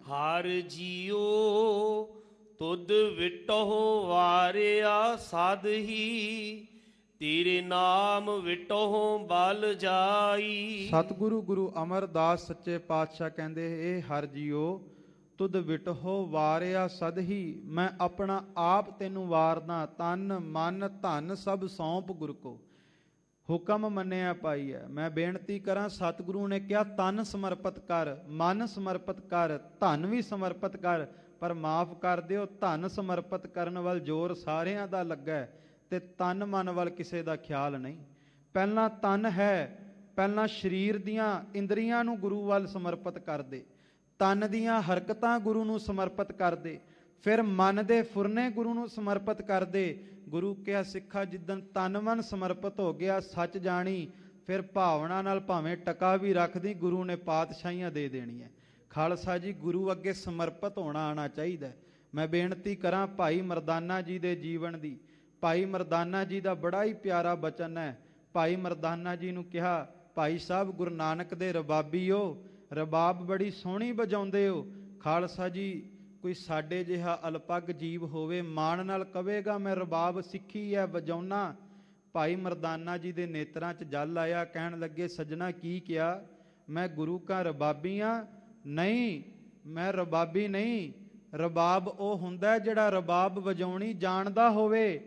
ਹਰ ਜੀਓ ਤੁਧ ਵਿਟਹੁ ਵਾਰਿਆ ਸਾਧਹੀ, ਤੇਰੇ ਨਾਮ ਵਿਟਹੁ ਬਲ ਜਾਈ। ਸਤਿਗੁਰੂ ਗੁਰੂ ਅਮਰਦਾਸ ਸੱਚੇ ਪਾਤਸ਼ਾਹ ਕਹਿੰਦੇ, ਇਹ ਹਰ ਜੀਓ ਤੁਧ ਵਿਟਹੁ ਵਾਰਿਆ ਸਦਹੀ, ਮੈਂ ਆਪਣਾ ਆਪ ਤੈਨੂੰ ਵਾਰਦਾ, ਤਨ ਮਨ ਧਨ ਸਭ ਸੌਂਪ ਗੁਰ ਕੋ। ਹੁਕਮ ਮੰਨਿਆ ਪਾਈ ਹੈ। ਮੈਂ ਬੇਨਤੀ ਕਰਾਂ, ਸਤਿਗੁਰੂ ਨੇ ਕਿਹਾ ਤਨ ਸਮਰਪਿਤ ਕਰ, ਮਨ ਸਮਰਪਿਤ ਕਰ, ਧਨ ਵੀ ਸਮਰਪਿਤ ਕਰ, ਪਰ ਮਾਫ ਕਰ ਦਿਓ, ਧਨ ਸਮਰਪਿਤ ਕਰਨ ਵੱਲ ਜ਼ੋਰ ਸਾਰਿਆਂ ਦਾ ਲੱਗਾ ਤੇ ਤਨ ਮਨ ਵੱਲ ਕਿਸੇ ਦਾ ਖਿਆਲ ਨਹੀਂ। ਪਹਿਲਾਂ ਤਨ ਹੈ, ਪਹਿਲਾਂ ਸਰੀਰ ਦੀਆਂ ਇੰਦਰੀਆਂ ਨੂੰ ਗੁਰੂ ਵੱਲ ਸਮਰਪਿਤ ਕਰ ਦੇ, ਤਨ ਦੀਆਂ ਹਰਕਤਾਂ ਗੁਰੂ ਨੂੰ ਸਮਰਪਿਤ ਕਰ ਦੇ, ਫਿਰ ਮਨ ਦੇ ਫੁਰਨੇ ਗੁਰੂ ਨੂੰ ਸਮਰਪਿਤ ਕਰ ਦੇ। ਗੁਰੂ ਕਿਹਾ ਸਿੱਖਾ, ਜਿੱਦਣ ਤਨ ਮਨ ਸਮਰਪਿਤ ਹੋ ਗਿਆ, ਸੱਚ ਜਾਣੀ, ਫਿਰ ਭਾਵਨਾ ਨਾਲ ਭਾਵੇਂ ਟਕਾ ਵੀ ਰੱਖਦੀ, ਗੁਰੂ ਨੇ ਪਾਤਸ਼ਾਹੀਆਂ ਦੇ ਦੇਣੀਆਂ। ਖਾਲਸਾ ਜੀ, ਗੁਰੂ ਅੱਗੇ ਸਮਰਪਿਤ ਹੋਣਾ ਆਉਣਾ ਚਾਹੀਦਾ। ਮੈਂ ਬੇਨਤੀ ਕਰਾਂ ਭਾਈ ਮਰਦਾਨਾ ਜੀ ਦੇ ਜੀਵਨ ਦੀ। ਭਾਈ ਮਰਦਾਨਾ ਜੀ ਦਾ ਬੜਾ ਹੀ ਪਿਆਰਾ ਬਚਨ ਹੈ। ਭਾਈ ਮਰਦਾਨਾ ਜੀ ਨੂੰ ਕਿਹਾ, ਭਾਈ ਸਾਹਿਬ ਗੁਰੂ ਨਾਨਕ ਦੇ ਰਬਾਬੀ ਹੋ, ਰਬਾਬ ਬੜੀ ਸੋਹਣੀ ਵਜਾਉਂਦੇ ਹੋ। ਖਾਲਸਾ ਜੀ, ਕੋਈ ਸਾਡੇ ਜਿਹਾ ਅਲਪੱਗ ਜੀਵ ਹੋਵੇ, ਮਾਣ ਨਾਲ ਕਵੇਗਾ ਮੈਂ ਰਬਾਬ ਸਿੱਖੀ ਹੈ ਵਜਾਉਣਾ। ਭਾਈ ਮਰਦਾਨਾ ਜੀ ਦੇ ਨੇਤਰਾਂ 'ਚ ਜਲ ਆਇਆ, ਕਹਿਣ ਲੱਗੇ ਸੱਜਣਾ ਕੀ ਕਿਹਾ, ਮੈਂ ਗੁਰੂ ਕਾ ਰਬਾਬੀ ਹਾਂ? ਨਹੀਂ, ਮੈਂ ਰਬਾਬੀ ਨਹੀਂ। ਰਬਾਬ ਉਹ ਹੁੰਦਾ ਜਿਹੜਾ ਰਬਾਬ ਵਜਾਉਣੀ ਜਾਣਦਾ ਹੋਵੇ।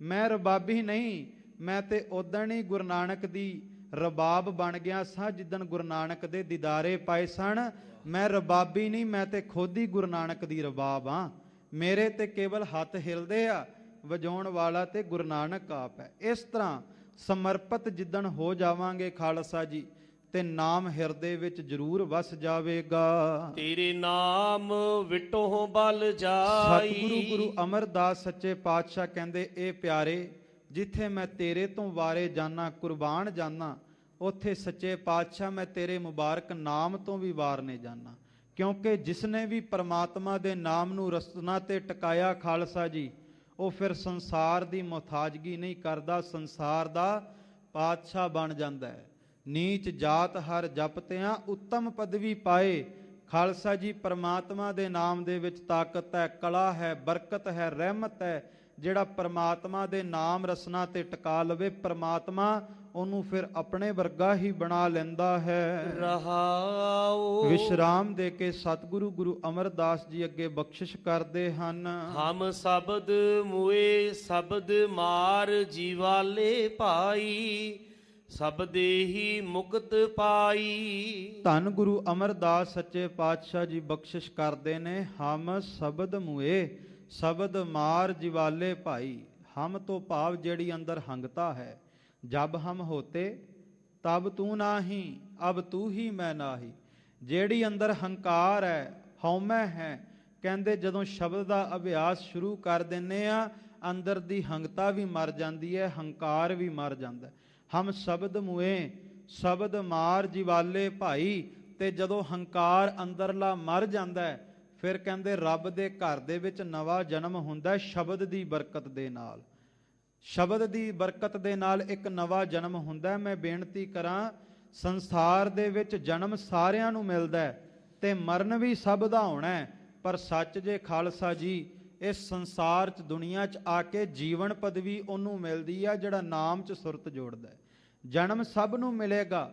ਮੈਂ ਰਬਾਬੀ ਨਹੀਂ, ਮੈਂ ਤੇ ਉਦਣ ਹੀ ਗੁਰੂ ਨਾਨਕ ਦੀ ਰਬਾਬ ਬਣ ਗਿਆ ਸਾਂ ਜਿੱਦਣ ਗੁਰੂ ਨਾਨਕ ਦੇ ਦੀਦਾਰੇ ਪਾਏ ਸਨ। ਮੈਂ ਰਬਾਬੀ ਨਹੀਂ, ਮੈਂ ਤੇ ਖੁਦ ਹੀ ਗੁਰੂ ਨਾਨਕ ਦੀ ਰਬਾਬ ਹਾਂ। ਮੇਰੇ ਤੇ ਕੇਵਲ ਹੱਥ ਹਿਲਦੇ ਆ, ਵਜਾਉਣ ਵਾਲਾ ਤੇ ਗੁਰੂ ਨਾਨਕ ਆਪ ਹੈ। ਇਸ ਤਰ੍ਹਾਂ ਸਮਰਪਿਤ ਜਿੱਦਣ ਹੋ ਜਾਵਾਂਗੇ ਖਾਲਸਾ ਜੀ, ਤੇ ਨਾਮ ਹਿਰਦੇ ਵਿੱਚ ਜ਼ਰੂਰ ਵਸ ਜਾਵੇਗਾ। ਤੇਰੇ ਨਾਮ ਵਿਟੋ ਬਲ ਜਾਈ। ਸਤਿਗੁਰੂ ਗੁਰੂ ਅਮਰਦਾਸ ਸੱਚੇ ਪਾਤਸ਼ਾਹ ਕਹਿੰਦੇ, ਇਹ ਪਿਆਰੇ, ਜਿੱਥੇ ਮੈਂ ਤੇਰੇ ਤੋਂ ਵਾਰੇ ਜਾਨਾ, ਕੁਰਬਾਨ ਜਾਨਾ, ਉੱਥੇ ਸੱਚੇ ਪਾਤਸ਼ਾਹ ਮੈਂ ਤੇਰੇ ਮੁਬਾਰਕ ਨਾਮ ਤੋਂ ਵੀ ਵਾਰਨੇ ਜਾਨਾ। ਕਿਉਂਕਿ ਜਿਸਨੇ ਵੀ ਪਰਮਾਤਮਾ ਦੇ ਨਾਮ ਨੂੰ ਰਸਨਾ ਤੇ ਟਿਕਾਇਆ ਖਾਲਸਾ ਜੀ, ਉਹ ਫਿਰ ਸੰਸਾਰ ਦੀ ਮੁਹਤਾਜਗੀ ਨਹੀਂ ਕਰਦਾ, ਸੰਸਾਰ ਦਾ ਪਾਤਸ਼ਾਹ ਬਣ ਜਾਂਦਾ ਹੈ। ਨੀਚ ਜਾਤ ਹਰ ਜਪਤਿਆਂ ਉੱਤਮ ਪਦਵੀ ਪਾਏ। ਖਾਲਸਾ ਜੀ, ਪਰਮਾਤਮਾ ਦੇ ਨਾਮ ਦੇ ਵਿੱਚ ਤਾਕਤ ਹੈ, ਕਲਾ ਹੈ, ਬਰਕਤ ਹੈ, ਰਹਿਮਤ ਹੈ। ਜਿਹੜਾ ਪਰਮਾਤਮਾ ਦੇ ਨਾਮ ਰਸਨਾ ਤੇ ਟਿਕਾ ਲਵੇ, ਪਰਮਾਤਮਾ ਉਹਨੂੰ ਫਿਰ ਆਪਣੇ ਵਰਗਾ ਹੀ ਬਣਾ ਲੈਂਦਾ ਹੈ। ਰਹਾਉ। ਵਿਸ਼ਰਾਮ ਦੇ ਕੇ ਸਤਿਗੁਰੂ ਗੁਰੂ ਅਮਰਦਾਸ ਜੀ ਅੱਗੇ ਬਖਸ਼ਿਸ਼ ਕਰਦੇ ਹਨ। ਹਮ ਸ਼ਬਦ ਮੁਏ ਸ਼ਬਦ ਮਾਰ ਜੀਵਾਲੇ ਭਾਈ, ਸਬਦੇ ਹੀ ਮੁਕਤ ਪਾਈ। ਧੰਨ ਗੁਰੂ ਅਮਰਦਾਸ ਸੱਚੇ ਪਾਤਸ਼ਾਹ ਜੀ ਬਖਸ਼ਿਸ਼ ਕਰਦੇ ਨੇ, ਹਮ ਸ਼ਬਦ ਮੁਏ ਸ਼ਬਦ ਮਾਰ ਜਿਵਾਲੇ ਭਾਈ। ਹਮ ਤੋਂ ਭਾਵ ਜਿਹੜੀ ਅੰਦਰ ਹੰਗਤਾ ਹੈ। ਜਬ ਹਮ ਹੋਤੇ ਤਬ ਤੂੰ ਨਾਹੀ, ਅਬ ਤੂੰ ਹੀ ਮੈਂ ਨਾਹੀ। ਜਿਹੜੀ ਅੰਦਰ ਹੰਕਾਰ ਹੈ, ਹਉਮੈ ਹੈ, ਕਹਿੰਦੇ ਜਦੋਂ ਸ਼ਬਦ ਦਾ ਅਭਿਆਸ ਸ਼ੁਰੂ ਕਰ ਦਿੰਨੇ ਆ, ਅੰਦਰ ਦੀ ਹੰਗਤਾ ਵੀ ਮਰ ਜਾਂਦੀ ਹੈ, ਹੰਕਾਰ ਵੀ ਮਰ ਜਾਂਦਾ। ਹਮ ਸ਼ਬਦ ਮੁਏ ਸ਼ਬਦ ਮਾਰ ਜਿਵਾਲੇ ਭਾਈ। ਤੇ ਜਦੋਂ ਹੰਕਾਰ ਅੰਦਰਲਾ ਮਰ ਜਾਂਦਾ ਹੈ, ਫਿਰ ਕਹਿੰਦੇ ਰੱਬ ਦੇ ਘਰ ਦੇ ਵਿੱਚ ਨਵਾਂ ਜਨਮ ਹੁੰਦਾ ਸ਼ਬਦ ਦੀ ਬਰਕਤ ਦੇ ਨਾਲ। ਸ਼ਬਦ ਦੀ ਬਰਕਤ ਦੇ ਨਾਲ ਇੱਕ ਨਵਾਂ ਜਨਮ ਹੁੰਦਾ। ਮੈਂ ਬੇਨਤੀ ਕਰਾਂ, ਸੰਸਾਰ ਦੇ ਵਿੱਚ ਜਨਮ ਸਾਰਿਆਂ ਨੂੰ ਮਿਲਦਾ ਹੈ ਤੇ ਮਰਨ ਵੀ ਸਭ ਦਾ ਹੋਣਾ ਹੈ, ਪਰ ਸੱਚ ਜੇ ਖਾਲਸਾ ਜੀ, ਇਸ ਸੰਸਾਰ 'ਚ ਦੁਨੀਆ 'ਚ ਆ ਕੇ ਜੀਵਨ ਪਦਵੀ ਉਹਨੂੰ ਮਿਲਦੀ ਆ ਜਿਹੜਾ ਨਾਮ 'ਚ ਸੁਰਤ ਜੋੜਦਾ ਹੈ। ਜਨਮ ਸਭ ਨੂੰ ਮਿਲੇਗਾ,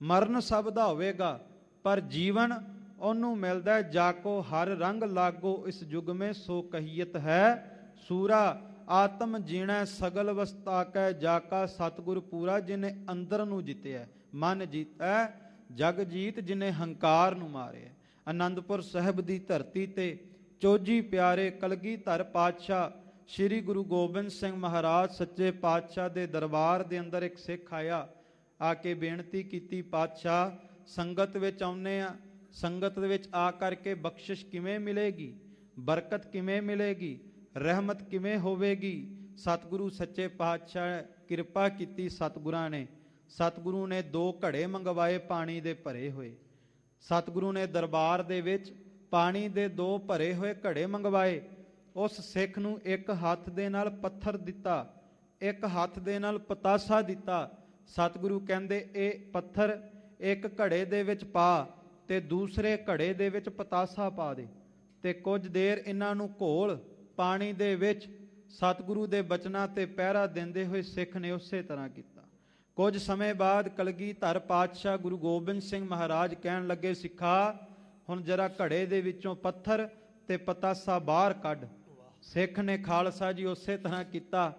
ਮਰਨ ਸਭ ਦਾ ਹੋਵੇਗਾ, ਪਰ ਜੀਵਨ ਉਹਨੂੰ ਮਿਲਦਾ। ਜਾਕੋ ਹਰ ਰੰਗ ਲਾਗੋ ਇਸ ਯੁਗ ਮੇ, ਸੋ ਕਹੀਅਤ ਹੈ ਸੂਰਾ। ਆਤਮ ਜੀਣੈ ਸਗਲ ਵਸਤਾ ਕੈ, ਜਾਕਾ ਸਤਿਗੁਰ ਪੂਰਾ। ਜਿਹਨੇ ਅੰਦਰ ਨੂੰ ਜਿੱਤਿਆ, ਮਨ ਜੀਤੈ ਜਗ ਜੀਤ, ਜਿਹਨੇ ਹੰਕਾਰ ਨੂੰ ਮਾਰਿਆ। ਆਨੰਦਪੁਰ ਸਾਹਿਬ ਦੀ ਧਰਤੀ ਤੇ ਚੋਜੀ ਪਿਆਰੇ ਕਲਗੀਧਰ ਪਾਤਸ਼ਾਹ ਸ੍ਰੀ ਗੁਰੂ ਗੋਬਿੰਦ ਸਿੰਘ ਮਹਾਰਾਜ ਸੱਚੇ ਪਾਤਸ਼ਾਹ ਦੇ ਦਰਬਾਰ ਦੇ ਅੰਦਰ ਇੱਕ ਸਿੱਖ ਆਇਆ, ਆ ਕੇ ਬੇਨਤੀ ਕੀਤੀ, ਪਾਤਸ਼ਾਹ ਸੰਗਤ ਵਿੱਚ ਆਉਂਦੇ ਆ, ਸੰਗਤ ਦੇ ਵਿੱਚ ਆ ਕਰਕੇ ਬਖਸ਼ਿਸ਼ ਕਿਵੇਂ ਮਿਲੇਗੀ, ਬਰਕਤ ਕਿਵੇਂ ਮਿਲੇਗੀ, ਰਹਿਮਤ ਕਿਵੇਂ ਹੋਵੇਗੀ। ਸਤਿਗੁਰੂ ਸੱਚੇ ਪਾਤਸ਼ਾਹ ਕਿਰਪਾ ਕੀਤੀ, ਸਤਿਗੁਰੂ ਨੇ 2 ਘੜੇ ਮੰਗਵਾਏ ਪਾਣੀ ਦੇ ਭਰੇ ਹੋਏ। ਸਤਿਗੁਰੂ ਨੇ ਦਰਬਾਰ ਦੇ ਵਿੱਚ ਪਾਣੀ ਦੇ 2 ਭਰੇ ਹੋਏ ਘੜੇ ਮੰਗਵਾਏ। ਉਸ ਸਿੱਖ ਨੂੰ ਇੱਕ ਹੱਥ ਦੇ ਨਾਲ ਪੱਥਰ ਦਿੱਤਾ, ਇੱਕ ਹੱਥ ਦੇ ਨਾਲ ਪਤਾਸਾ ਦਿੱਤਾ। ਸਤਿਗੁਰੂ ਕਹਿੰਦੇ ਇਹ ਪੱਥਰ ਇੱਕ ਘੜੇ ਦੇ ਵਿੱਚ ਪਾ ਤੇ ਦੂਸਰੇ ਘੜੇ ਦੇ ਵਿੱਚ ਪਤਾਸਾ ਪਾ ਦੇ, ਤੇ ਕੁਝ ਦੇਰ ਇਹਨਾਂ ਨੂੰ ਘੋਲ ਪਾਣੀ ਦੇ ਵਿੱਚ। ਸਤਿਗੁਰੂ ਦੇ ਬਚਨਾਂ ਤੇ ਪਹਿਰਾ ਦਿੰਦੇ ਹੋਏ ਸਿੱਖ ਨੇ ਉਸੇ ਤਰ੍ਹਾਂ ਕੀਤਾ। ਕੁਝ ਸਮੇਂ ਬਾਅਦ ਕਲਗੀਧਰ ਪਾਤਸ਼ਾਹ ਗੁਰੂ ਗੋਬਿੰਦ ਸਿੰਘ ਮਹਾਰਾਜ ਕਹਿਣ ਲੱਗੇ, ਸਿੱਖਾ ਹੁਣ ਜਰਾ ਘੜੇ ਦੇ ਵਿੱਚੋਂ ਪੱਥਰ ਤੇ ਪਤਾਸਾ ਬਾਹਰ ਕੱਢ। ਸਿੱਖ ਨੇ ਖਾਲਸਾ ਜੀ ਉਸੇ ਤਰ੍ਹਾਂ ਕੀਤਾ।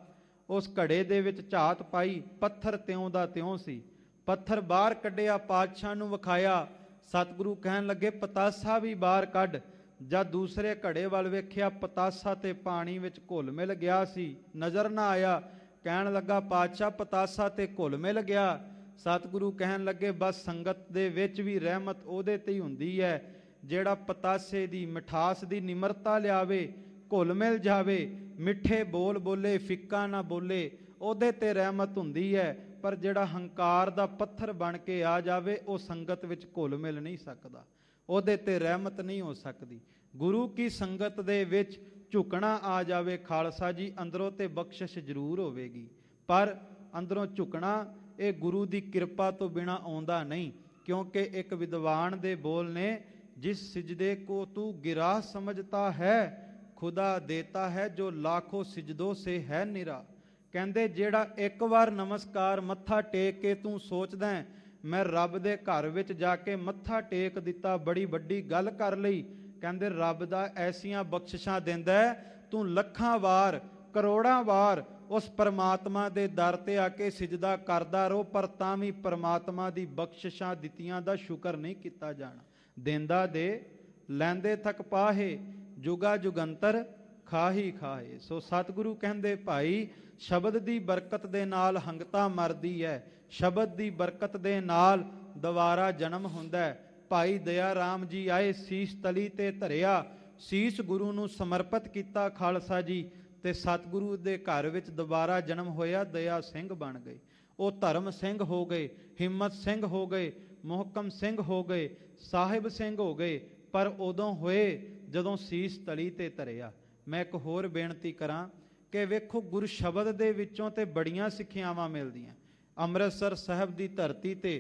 ਉਸ ਘੜੇ ਦੇ ਵਿੱਚ ਝਾਤ ਪਾਈ, ਪੱਥਰ ਤਿਉਂ ਦਾ ਤਿਉਂ ਸੀ। ਪੱਥਰ ਬਾਹਰ ਕੱਢਿਆ, ਪਾਤਸ਼ਾਹ ਨੂੰ ਵਿਖਾਇਆ। ਸਤਿਗੁਰੂ ਕਹਿਣ ਲੱਗੇ ਪਤਾਸਾ ਵੀ ਬਾਹਰ ਕੱਢ। ਜਦ ਦੂਸਰੇ ਘੜੇ ਵੱਲ ਵੇਖਿਆ, ਪਤਾਸਾ ਤੇ ਪਾਣੀ ਵਿੱਚ ਘੁਲ ਮਿਲ ਗਿਆ ਸੀ, ਨਜ਼ਰ ਨਾ ਆਇਆ। ਕਹਿਣ ਲੱਗਾ, ਪਾਤਸ਼ਾਹ ਪਤਾਸਾ ਤੇ ਘੁਲ ਮਿਲ ਗਿਆ। ਸਤਿਗੁਰੂ ਕਹਿਣ ਲੱਗੇ, ਬਸ ਸੰਗਤ ਦੇ ਵਿੱਚ ਵੀ ਰਹਿਮਤ ਉਹਦੇ ਤੇ ਹੀ ਹੁੰਦੀ ਹੈ ਜਿਹੜਾ ਪਤਾਸੇ ਦੀ ਮਿਠਾਸ ਦੀ ਨਿਮਰਤਾ ਲਿਆਵੇ, ਘੁਲ ਮਿਲ ਜਾਵੇ, ਮਿੱਠੇ ਬੋਲ ਬੋਲੇ, ਫਿੱਕਾ ਨਾ ਬੋਲੇ, ਉਹਦੇ ਤੇ ਰਹਿਮਤ ਹੁੰਦੀ ਹੈ। ਪਰ ਜਿਹੜਾ ਹੰਕਾਰ ਦਾ ਪੱਥਰ ਬਣ ਕੇ ਆ ਜਾਵੇ, ਉਹ ਸੰਗਤ ਵਿੱਚ ਘੁਲ ਮਿਲ ਨਹੀਂ ਸਕਦਾ, ਉਹਦੇ ਤੇ ਰਹਿਮਤ ਨਹੀਂ ਹੋ ਸਕਦੀ। ਗੁਰੂ ਕੀ ਸੰਗਤ ਦੇ ਵਿੱਚ ਝੁਕਣਾ ਆ ਜਾਵੇ ਖਾਲਸਾ ਜੀ, ਅੰਦਰੋਂ ਤੇ ਬਖਸ਼ਿਸ਼ ਜ਼ਰੂਰ ਹੋਵੇਗੀ, ਪਰ ਅੰਦਰੋਂ ਝੁਕਣਾ ਇਹ ਗੁਰੂ ਦੀ ਕਿਰਪਾ ਤੋਂ ਬਿਨਾਂ ਆਉਂਦਾ ਨਹੀਂ। ਕਿਉਂਕਿ ਇੱਕ ਵਿਦਵਾਨ ਦੇ ਬੋਲ ਨੇ, जिस सिजदे को तू गिरा समझता है, खुदा देता है जो लाखों सिजदों से है निरा। ਕਹਿੰਦੇ ਜਿਹੜਾ ਇੱਕ ਵਾਰ ਨਮਸਕਾਰ ਮੱਥਾ ਟੇਕ ਕੇ ਤੂੰ ਸੋਚਦਾ ਮੈਂ ਰੱਬ ਦੇ ਘਰ ਵਿੱਚ ਜਾ ਕੇ ਮੱਥਾ ਟੇਕ ਦਿੱਤਾ, ਬੜੀ ਵੱਡੀ ਗੱਲ ਕਰ ਲਈ। ਕਹਿੰਦੇ ਰੱਬ ਦਾ ਐਸੀਆਂ ਬਖਸ਼ਿਸ਼ਾਂ ਦਿੰਦਾ ਤੂੰ ਲੱਖਾਂ ਵਾਰ ਕਰੋੜਾਂ ਵਾਰ ਉਸ ਪਰਮਾਤਮਾ ਦੇ ਦਰ ਤੇ ਆ ਕੇ ਸਿਜਦਾ ਕਰਦਾ ਰਹੋ, ਪਰ ਤਾਂ ਵੀ ਪਰਮਾਤਮਾ ਦੀ ਬਖਸ਼ਿਸ਼ਾਂ ਦਿੱਤੀਆਂ ਦਾ ਸ਼ੁਕਰ ਨਹੀਂ ਕੀਤਾ ਜਾਣਾ। ਦੇਂਦਾ ਦੇ ਲੈਂਦੇ ਥਕ ਪਾਹੇ, ਜੁਗਾ ਜੁਗੰਤਰ ਖਾਹੀ ਖਾਹੇ। ਸੋ ਸਤਿਗੁਰੂ ਕਹਿੰਦੇ ਭਾਈ ਸ਼ਬਦ ਦੀ ਬਰਕਤ ਦੇ ਨਾਲ ਹੰਗਤਾ ਮਰਦੀ ਹੈ, ਸ਼ਬਦ ਦੀ ਬਰਕਤ ਦੇ ਨਾਲ ਦੁਬਾਰਾ ਜਨਮ ਹੁੰਦਾ ਹੈ। ਭਾਈ ਦਇਆ ਰਾਮ ਜੀ ਆਏ, ਸੀਸ ਤਲੀ ਤੇ ਧਰਿਆ, ਸੀਸ ਗੁਰੂ ਨੂੰ ਸਮਰਪਿਤ ਕੀਤਾ ਖਾਲਸਾ ਜੀ, ਤੇ ਸਤਿਗੁਰੂ ਦੇ ਘਰ ਵਿੱਚ ਦੁਬਾਰਾ ਜਨਮ ਹੋਇਆ, ਦਇਆ ਸਿੰਘ ਬਣ ਗਏ। ਉਹ ਧਰਮ ਸਿੰਘ ਹੋ ਗਏ, ਹਿੰਮਤ ਸਿੰਘ ਹੋ ਗਏ, ਮੁਹਕਮ ਸਿੰਘ ਹੋ ਗਏ, ਸਾਹਿਬ ਸਿੰਘ ਹੋ ਗਏ, ਪਰ ਉਦੋਂ ਹੋਏ ਜਦੋਂ ਸੀਸ ਤਲੀ ਤੇ ਧਰਿਆ। ਮੈਂ ਇੱਕ ਹੋਰ ਬੇਨਤੀ ਕਰਾਂ ਕਿ ਵੇਖੋ ਗੁਰੂ ਸ਼ਬਦ ਦੇ ਵਿੱਚੋਂ ਤੇ ਬੜੀਆਂ ਸਿੱਖਿਆਵਾਂ ਮਿਲਦੀਆਂ। ਅੰਮ੍ਰਿਤਸਰ ਸਾਹਿਬ ਦੀ ਧਰਤੀ ਤੇ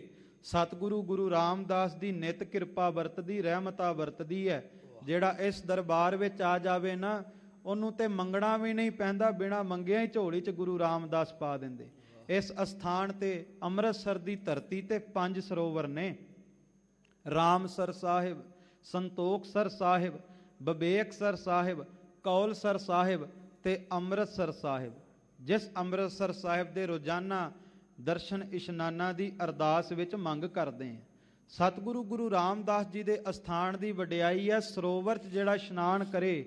ਸਤਿਗੁਰੂ ਗੁਰੂ ਰਾਮਦਾਸ ਦੀ ਨਿਤ ਕਿਰਪਾ ਵਰਤਦੀ, ਰਹਿਮਤਾਂ ਵਰਤਦੀ ਹੈ। ਜਿਹੜਾ ਇਸ ਦਰਬਾਰ ਵਿੱਚ ਆ ਜਾਵੇ ਨਾ, ਉਹਨੂੰ ਤੇ ਮੰਗਣਾ ਵੀ ਨਹੀਂ ਪੈਂਦਾ, ਬਿਨਾਂ ਮੰਗਿਆ ਹੀ ਝੋਲੀ 'ਚ ਗੁਰੂ ਰਾਮਦਾਸ ਪਾ ਦਿੰਦੇ। ਇਸ ਅਸਥਾਨ ਤੇ ਅੰਮ੍ਰਿਤਸਰ ਦੀ ਧਰਤੀ ਤੇ 5 ਸਰੋਵਰ ਨੇ, ਰਾਮਸਰ ਸਾਹਿਬ, ਸੰਤੋਖਸਰ ਸਾਹਿਬ, ਬਬੇਕਸਰ ਸਾਹਿਬ, ਕੌਲਸਰ ਸਾਹਿਬ ਤੇ ਅੰਮ੍ਰਿਤਸਰ ਸਾਹਿਬ। ਜਿਸ ਅੰਮ੍ਰਿਤਸਰ ਸਾਹਿਬ ਦੇ ਰੋਜ਼ਾਨਾ ਦਰਸ਼ਨ ਇਸ਼ਨਾਨਾਂ ਦੀ ਅਰਦਾਸ ਵਿੱਚ ਮੰਗ ਕਰਦੇ ਹਾਂ। ਸਤਿਗੁਰੂ ਗੁਰੂ ਰਾਮਦਾਸ ਜੀ ਦੇ ਅਸਥਾਨ ਦੀ ਵਡਿਆਈ ਹੈ, ਸਰੋਵਰ 'ਚ ਜਿਹੜਾ ਇਸ਼ਨਾਨ ਕਰੇ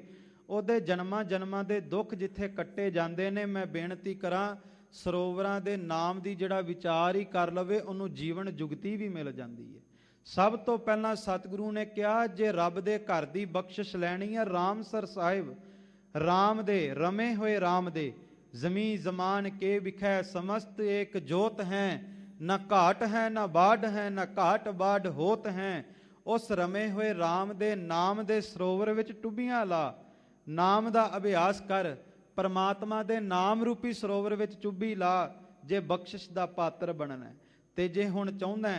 ਉਹਦੇ ਜਨਮਾਂ ਜਨਮਾਂ ਦੇ ਦੁੱਖ ਜਿੱਥੇ ਕੱਟੇ ਜਾਂਦੇ ਨੇ। ਮੈਂ ਬੇਨਤੀ ਕਰਾਂ ਸਰੋਵਰਾਂ ਦੇ ਨਾਮ ਦੀ ਜਿਹੜਾ ਵਿਚਾਰ ਹੀ ਕਰ ਲਵੇ, ਉਹਨੂੰ ਜੀਵਨ ਜੁਗਤੀ ਵੀ ਮਿਲ ਜਾਂਦੀ ਹੈ। ਸਭ ਤੋਂ ਪਹਿਲਾਂ ਸਤਿਗੁਰੂ ਨੇ ਕਿਹਾ ਜੇ ਰੱਬ ਦੇ ਘਰ ਦੀ ਬਖਸ਼ਿਸ਼ ਲੈਣੀ ਹੈ, ਰਾਮਸਰ ਸਾਹਿਬ, ਰਾਮ ਦੇ ਰਮੇ ਹੋਏ ਰਾਮ ਦੇ, ਜ਼ਮੀ ਜ਼ਮਾਨ ਕੇ ਵਿਖੈ ਸਮਸਤ ਏਕ ਜੋਤ ਹੈ, ਨਾ ਘਾਟ ਹੈ ਨਾ ਬਾੜ ਹੈ, ਨਾ ਘਾਟ ਬਾੜ ਹੋਤ ਹੈ। ਉਸ ਰਮੇ ਹੋਏ ਰਾਮ ਦੇ ਨਾਮ ਦੇ ਸਰੋਵਰ ਵਿੱਚ ਟੁੱਬੀਆਂ ਲਾ, ਨਾਮ ਦਾ ਅਭਿਆਸ ਕਰ, ਪਰਮਾਤਮਾ ਦੇ ਨਾਮ ਰੂਪੀ ਸਰੋਵਰ ਵਿੱਚ ਚੁੱਭੀ ਲਾ, ਜੇ ਬਖਸ਼ਿਸ਼ ਦਾ ਪਾਤਰ ਬਣਨਾ। ਤੇ ਜੇ ਹੁਣ ਚਾਹੁੰਦਾ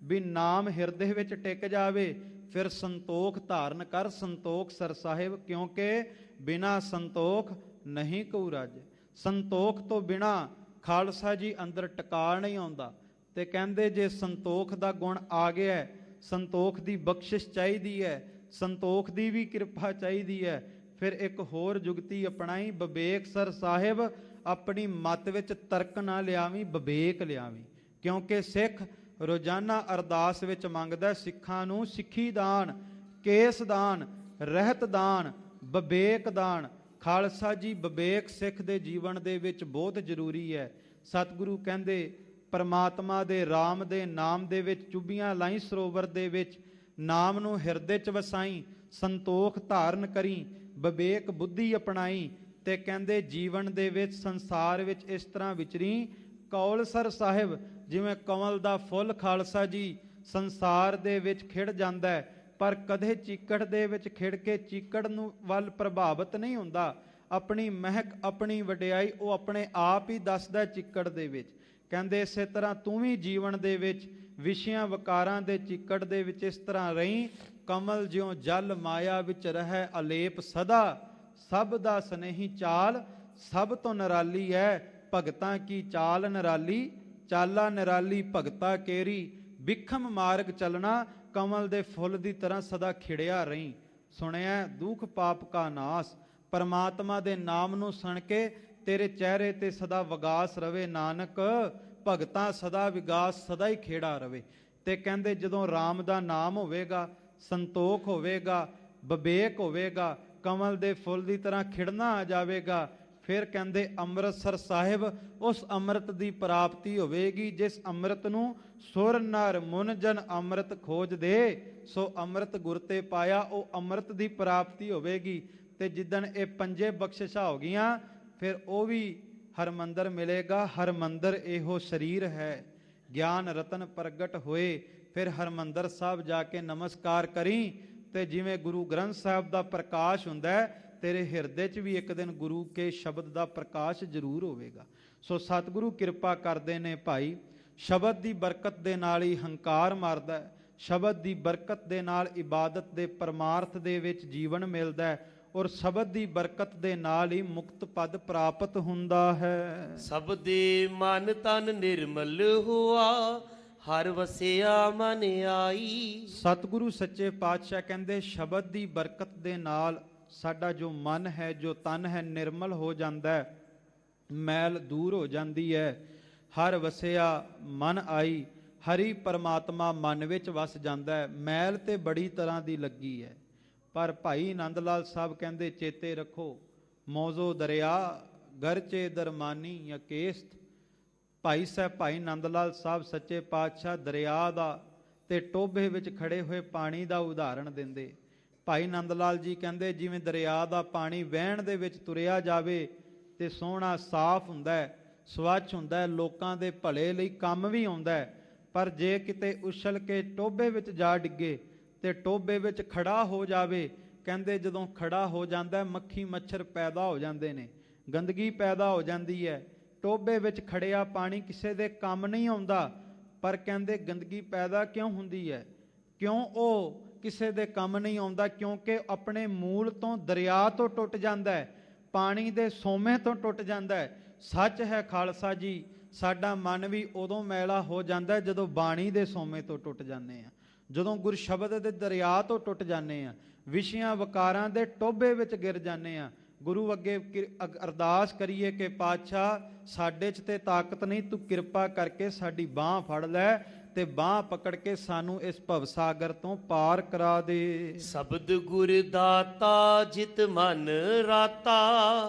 ਵੀ ਨਾਮ ਹਿਰਦੇ ਵਿੱਚ ਟਿਕ ਜਾਵੇ, ਫਿਰ ਸੰਤੋਖ ਧਾਰਨ ਕਰ, ਸੰਤੋਖਸਰ ਸਾਹਿਬ, ਕਿਉਂਕਿ ਬਿਨਾ ਸੰਤੋਖ ਨਹੀਂ ਕਉ ਰਾਜੈ। ਸੰਤੋਖ ਤੋਂ ਬਿਨਾ ਖਾਲਸਾ ਜੀ ਅੰਦਰ ਟਿਕਾ ਨਹੀਂ ਆਉਂਦਾ। ਤੇ ਕਹਿੰਦੇ ਜੇ ਸੰਤੋਖ ਦਾ ਗੁਣ ਆ ਗਿਆ, ਸੰਤੋਖ ਦੀ ਬਖਸ਼ਿਸ਼ ਚਾਹੀਦੀ ਹੈ, ਸੰਤੋਖ ਦੀ ਵੀ ਕਿਰਪਾ ਚਾਹੀਦੀ ਹੈ, ਫਿਰ ਇੱਕ ਹੋਰ ਜੁਗਤੀ ਅਪਣਾਈ, ਬਬੇਕਸਰ ਸਾਹਿਬ। ਆਪਣੀ ਮੱਤ ਵਿੱਚ ਤਰਕ ਨਾ ਲਿਆਵੀਂ, ਵਿਵੇਕ ਲਿਆਵੀਂ, ਕਿਉਂਕਿ ਸਿੱਖ ਰੋਜ਼ਾਨਾ ਅਰਦਾਸ ਵਿੱਚ ਮੰਗਦਾ ਸਿੱਖਾਂ ਨੂੰ ਸਿੱਖੀ ਦਾਨ, ਕੇਸ ਦਾਨ, ਰਹਿਤ ਦਾਨ, ਵਿਵੇਕ ਦਾਨ। ਖਾਲਸਾ ਜੀ ਵਿਵੇਕ ਸਿੱਖ ਦੇ ਜੀਵਨ ਦੇ ਵਿੱਚ ਬਹੁਤ ਜ਼ਰੂਰੀ ਹੈ। ਸਤਿਗੁਰੂ ਕਹਿੰਦੇ ਪਰਮਾਤਮਾ ਦੇ ਰਾਮ ਦੇ ਨਾਮ ਦੇ ਵਿੱਚ ਚੁੱਭੀਆਂ ਲਾਈ ਸਰੋਵਰ ਦੇ ਵਿੱਚ, ਨਾਮ ਨੂੰ ਹਿਰਦੇ 'ਚ ਵਸਾਈ, ਸੰਤੋਖ ਧਾਰਨ ਕਰੀ, ਵਿਵੇਕ ਬੁੱਧੀ ਅਪਣਾਈ। ਤੇ ਕਹਿੰਦੇ ਜੀਵਨ ਦੇ ਵਿੱਚ ਸੰਸਾਰ ਵਿੱਚ ਇਸ ਤਰ੍ਹਾਂ ਵਿਚਰੀ। ਕੌਲਸਰ ਸਾਹਿਬ, ਜਿਵੇਂ ਕਮਲ ਦਾ ਫੁੱਲ ਖਾਲਸਾ ਜੀ ਸੰਸਾਰ ਦੇ ਵਿੱਚ ਖਿੜ ਜਾਂਦਾ ਹੈ, ਪਰ ਕਦੇ ਚੀਕੜ ਦੇ ਵਿੱਚ ਖਿੜ ਕੇ ਚੀਕੜ ਨੂੰ ਵੱਲ ਪ੍ਰਭਾਵਿਤ ਨਹੀਂ ਹੁੰਦਾ। ਆਪਣੀ ਮਹਿਕ, ਆਪਣੀ ਵਡਿਆਈ ਉਹ ਆਪਣੇ ਆਪ ਹੀ ਦੱਸਦਾ ਚੀਕੜ ਦੇ ਵਿੱਚ। ਕਹਿੰਦੇ ਇਸੇ ਤਰ੍ਹਾਂ ਤੂੰ ਵੀ ਜੀਵਨ ਦੇ ਵਿੱਚ ਵਿਸ਼ਿਆਂ ਵਿਕਾਰਾਂ ਦੇ ਚੀਕੜ ਦੇ ਵਿੱਚ ਇਸ ਤਰ੍ਹਾਂ ਰਹੀ। ਕਮਲ ਜਿਉਂ ਜਲ ਮਾਇਆ ਵਿੱਚ ਰਹਿ ਅਲੇਪ ਸਦਾ, ਸਭ ਦਾ ਸਨੇਹੀ ਚਾਲ ਸਭ ਤੋਂ ਨਿਰਾਲੀ ਹੈ। ਭਗਤਾਂ ਕੀ ਚਾਲ ਨਿਰਾਲੀ, ਚਾਲਾ ਨਿਰਾਲੀ ਭਗਤਾ ਕੇਰੀ, ਬਿਖਮ ਮਾਰਗ ਚੱਲਣਾ, ਕਮਲ ਦੇ ਫੁੱਲ ਦੀ ਤਰ੍ਹਾਂ ਸਦਾ ਖਿੜਿਆ ਰਹੀ। ਸੁਣਿਆ ਦੁੱਖ ਪਾਪ ਕਾ ਨਾਸ, ਪਰਮਾਤਮਾ ਦੇ ਨਾਮ ਨੂੰ ਸੁਣ ਕੇ ਤੇਰੇ ਚਿਹਰੇ ਤੇ ਸਦਾ ਵਿਗਾਸ ਰਵੇ ਨਾਨਕ, ਭਗਤਾਂ ਸਦਾ ਵਿਗਾਸ, ਸਦਾ ਹੀ ਖੇੜਾ ਰਵੇ। ਤੇ ਕਹਿੰਦੇ ਜਦੋਂ ਰਾਮ ਦਾ ਨਾਮ ਹੋਵੇਗਾ, ਸੰਤੋਖ ਹੋਵੇਗਾ, ਵਿਵੇਕ ਹੋਵੇਗਾ, ਕਮਲ ਦੇ ਫੁੱਲ ਦੀ ਤਰ੍ਹਾਂ ਖਿੜਨਾ ਆ ਜਾਵੇਗਾ, ਫਿਰ ਕਹਿੰਦੇ ਅੰਮ੍ਰਿਤਸਰ ਸਾਹਿਬ ਉਸ ਅੰਮ੍ਰਿਤ ਦੀ ਪ੍ਰਾਪਤੀ ਹੋਵੇਗੀ ਜਿਸ ਅੰਮ੍ਰਿਤ ਨੂੰ ਸੁਰ ਨਰ ਮੁਨ ਜਨ ਅੰਮ੍ਰਿਤ ਖੋਜ ਦੇ, ਸੋ ਅੰਮ੍ਰਿਤ ਗੁਰ ਤੇ ਪਾਇਆ, ਉਹ ਅੰਮ੍ਰਿਤ ਦੀ ਪ੍ਰਾਪਤੀ ਹੋਵੇਗੀ। ਤੇ ਜਿੱਦਣ ਇਹ ਪੰਜੇ ਬਖਸ਼ਿਸ਼ਾਂ ਹੋ ਗਈਆਂ, ਫਿਰ ਉਹ ਵੀ ਹਰਮੰਦਰ ਮਿਲੇਗਾ। ਹਰਮੰਦਰ ਇਹੋ ਸਰੀਰ ਹੈ, ਗਿਆਨ ਰਤਨ ਪ੍ਰਗਟ ਹੋਏ। ਫਿਰ ਹਰਮੰਦਰ ਸਾਹਿਬ ਜਾ ਕੇ ਨਮਸਕਾਰ ਕਰੀ, ਤੇ ਜਿਵੇਂ ਗੁਰੂ ਗ੍ਰੰਥ ਸਾਹਿਬ ਦਾ ਪ੍ਰਕਾਸ਼ ਹੁੰਦਾ ਹੈ, ਤੇਰੇ ਹਿਰਦੇ 'ਚ ਵੀ ਇੱਕ ਦਿਨ ਗੁਰੂ ਕੇ ਸ਼ਬਦ ਦਾ ਪ੍ਰਕਾਸ਼ ਜ਼ਰੂਰ ਹੋਵੇਗਾ। ਸੋ ਸਤਿਗੁਰੂ ਕਿਰਪਾ ਕਰਦੇ ਨੇ ਭਾਈ, ਸ਼ਬਦ ਦੀ ਬਰਕਤ ਦੇ ਨਾਲ ਹੀ ਹੰਕਾਰ ਮਰਦਾ ਹੈ, ਸ਼ਬਦ ਦੀ ਬਰਕਤ ਦੇ ਨਾਲ ਇਬਾਦਤ ਦੇ ਪਰਮਾਰਥ ਦੇ ਵਿੱਚ ਜੀਵਨ ਮਿਲਦਾ ਹੈ ਔਰ ਸ਼ਬਦ ਦੀ ਬਰਕਤ ਦੇ ਨਾਲ ਹੀ ਮੁਕਤ ਪਦ ਪ੍ਰਾਪਤ ਹੁੰਦਾ ਹੈ। ਸਭ ਦੇ ਮਨ ਤਨ ਨਿਰਮਲ ਹੋਆ, ਹਰ ਵਸਿਆ ਮਨ ਆਈ। ਸਤਿਗੁਰੂ ਸੱਚੇ ਪਾਤਸ਼ਾਹ ਕਹਿੰਦੇ ਸ਼ਬਦ ਦੀ ਬਰਕਤ ਦੇ ਨਾਲ ਸਾਡਾ ਜੋ ਮਨ ਹੈ, ਜੋ ਤਨ ਹੈ, ਨਿਰਮਲ ਹੋ ਜਾਂਦਾ ਹੈ, ਮੈਲ ਦੂਰ ਹੋ ਜਾਂਦੀ ਹੈ। ਹਰ ਵਸਿਆ ਮਨ ਆਈ, ਹਰੀ ਪਰਮਾਤਮਾ ਮਨ ਵਿੱਚ ਵਸ ਜਾਂਦਾ ਹੈ। ਮੈਲ ਤੇ ਬੜੀ ਤਰ੍ਹਾਂ ਦੀ ਲੱਗੀ ਹੈ, ਪਰ ਭਾਈ ਆਨੰਦ ਲਾਲ ਸਾਹਿਬ ਕਹਿੰਦੇ ਚੇਤੇ ਰੱਖੋ, ਮੌਜੋ ਦਰਿਆ ਗਰਚੇ ਦਰਮਾਨੀ ਜਾਂ ਕੇਸਤ। ਭਾਈ ਸਾਹਿਬ ਭਾਈ ਆਨੰਦ ਲਾਲ ਸਾਹਿਬ ਸੱਚੇ ਪਾਤਸ਼ਾਹ ਦਰਿਆ ਦਾ ਤੇ ਟੋਭੇ ਵਿੱਚ ਖੜੇ ਹੋਏ ਪਾਣੀ ਦਾ ਉਦਾਹਰਣ ਦਿੰਦੇ। ਭਾਈ ਆਨੰਦ ਲਾਲ ਜੀ ਕਹਿੰਦੇ ਜਿਵੇਂ ਦਰਿਆ ਦਾ ਪਾਣੀ ਵਹਿਣ ਦੇ ਵਿੱਚ ਤੁਰਿਆ ਜਾਵੇ ਤੇ ਸੋਹਣਾ ਸਾਫ਼ ਹੁੰਦਾ ਹੈ, ਸਵੱਛ ਹੁੰਦਾ ਹੈ, ਲੋਕਾਂ ਦੇ ਭਲੇ ਲਈ ਕੰਮ ਵੀ ਆਉਂਦਾ ਹੈ। ਪਰ ਜੇ ਕਿਤੇ ਉਛਲ ਕੇ ਟੋਭੇ ਵਿੱਚ ਜਾ ਡਿੱਗੇ ਤੇ ਟੋਭੇ ਵਿੱਚ ਖੜਾ ਹੋ ਜਾਵੇ, ਕਹਿੰਦੇ ਜਦੋਂ ਖੜਾ ਹੋ ਜਾਂਦਾ ਮੱਖੀ ਮੱਛਰ ਪੈਦਾ ਹੋ ਜਾਂਦੇ ਨੇ, ਗੰਦਗੀ ਪੈਦਾ ਹੋ ਜਾਂਦੀ ਹੈ। ਟੋਭੇ ਵਿੱਚ ਖੜਿਆ ਪਾਣੀ ਕਿਸੇ ਦੇ ਕੰਮ ਨਹੀਂ ਆਉਂਦਾ, ਪਰ ਕਹਿੰਦੇ ਗੰਦਗੀ ਪੈਦਾ ਕਿਉਂ ਹੁੰਦੀ ਹੈ? ਕਿਉਂ ਉਹ ਕਿਸੇ ਦੇ ਕੰਮ ਨਹੀਂ ਆਉਂਦਾ? ਕਿਉਂਕਿ ਆਪਣੇ ਮੂਲ ਤੋਂ ਦਰਿਆ ਤੋਂ ਟੁੱਟ ਜਾਂਦਾ ਹੈ, ਪਾਣੀ ਦੇ ਸੋਮੇ ਤੋਂ ਟੁੱਟ ਜਾਂਦਾ ਹੈ। ਸੱਚ ਹੈ ਖਾਲਸਾ ਜੀ, ਸਾਡਾ ਮਨ ਵੀ ਉਦੋਂ ਮੈਲਾ ਹੋ ਜਾਂਦਾ ਜਦੋਂ ਬਾਣੀ ਦੇ ਸੋਮੇ ਤੋਂ ਟੁੱਟ ਜਾਂਦੇ ਆ, ਜਦੋਂ ਗੁਰ ਸ਼ਬਦ ਦੇ ਦਰਿਆ ਤੋਂ ਟੁੱਟ ਜਾਂਦੇ ਆ, ਵਿਸ਼ਿਆਂ ਵਕਾਰਾਂ ਦੇ ਟੋਭੇ ਵਿੱਚ ਗਿਰ ਜਾਂਦੇ ਆ। ਗੁਰੂ ਅੱਗੇ ਅਰਦਾਸ ਕਰੀਏ ਕਿ ਪਾਤਸ਼ਾਹ ਸਾਡੇ 'ਚ ਤੇ ਤਾਕਤ ਨਹੀਂ, ਤੂੰ ਕਿਰਪਾ ਕਰਕੇ ਸਾਡੀ ਬਾਂਹ ਫੜ ਲੈ ਤੇ ਬਾਂਹ ਪਕੜ ਕੇ ਸਾਨੂੰ ਇਸ ਭਵਸਾਗਰ ਤੋਂ ਪਾਰ ਕਰਾ ਦੇ। ਸ਼ਬਦ ਗੁਰ ਦਾਤਾ ਜਿਤ ਮਨ ਰਾਤਾ,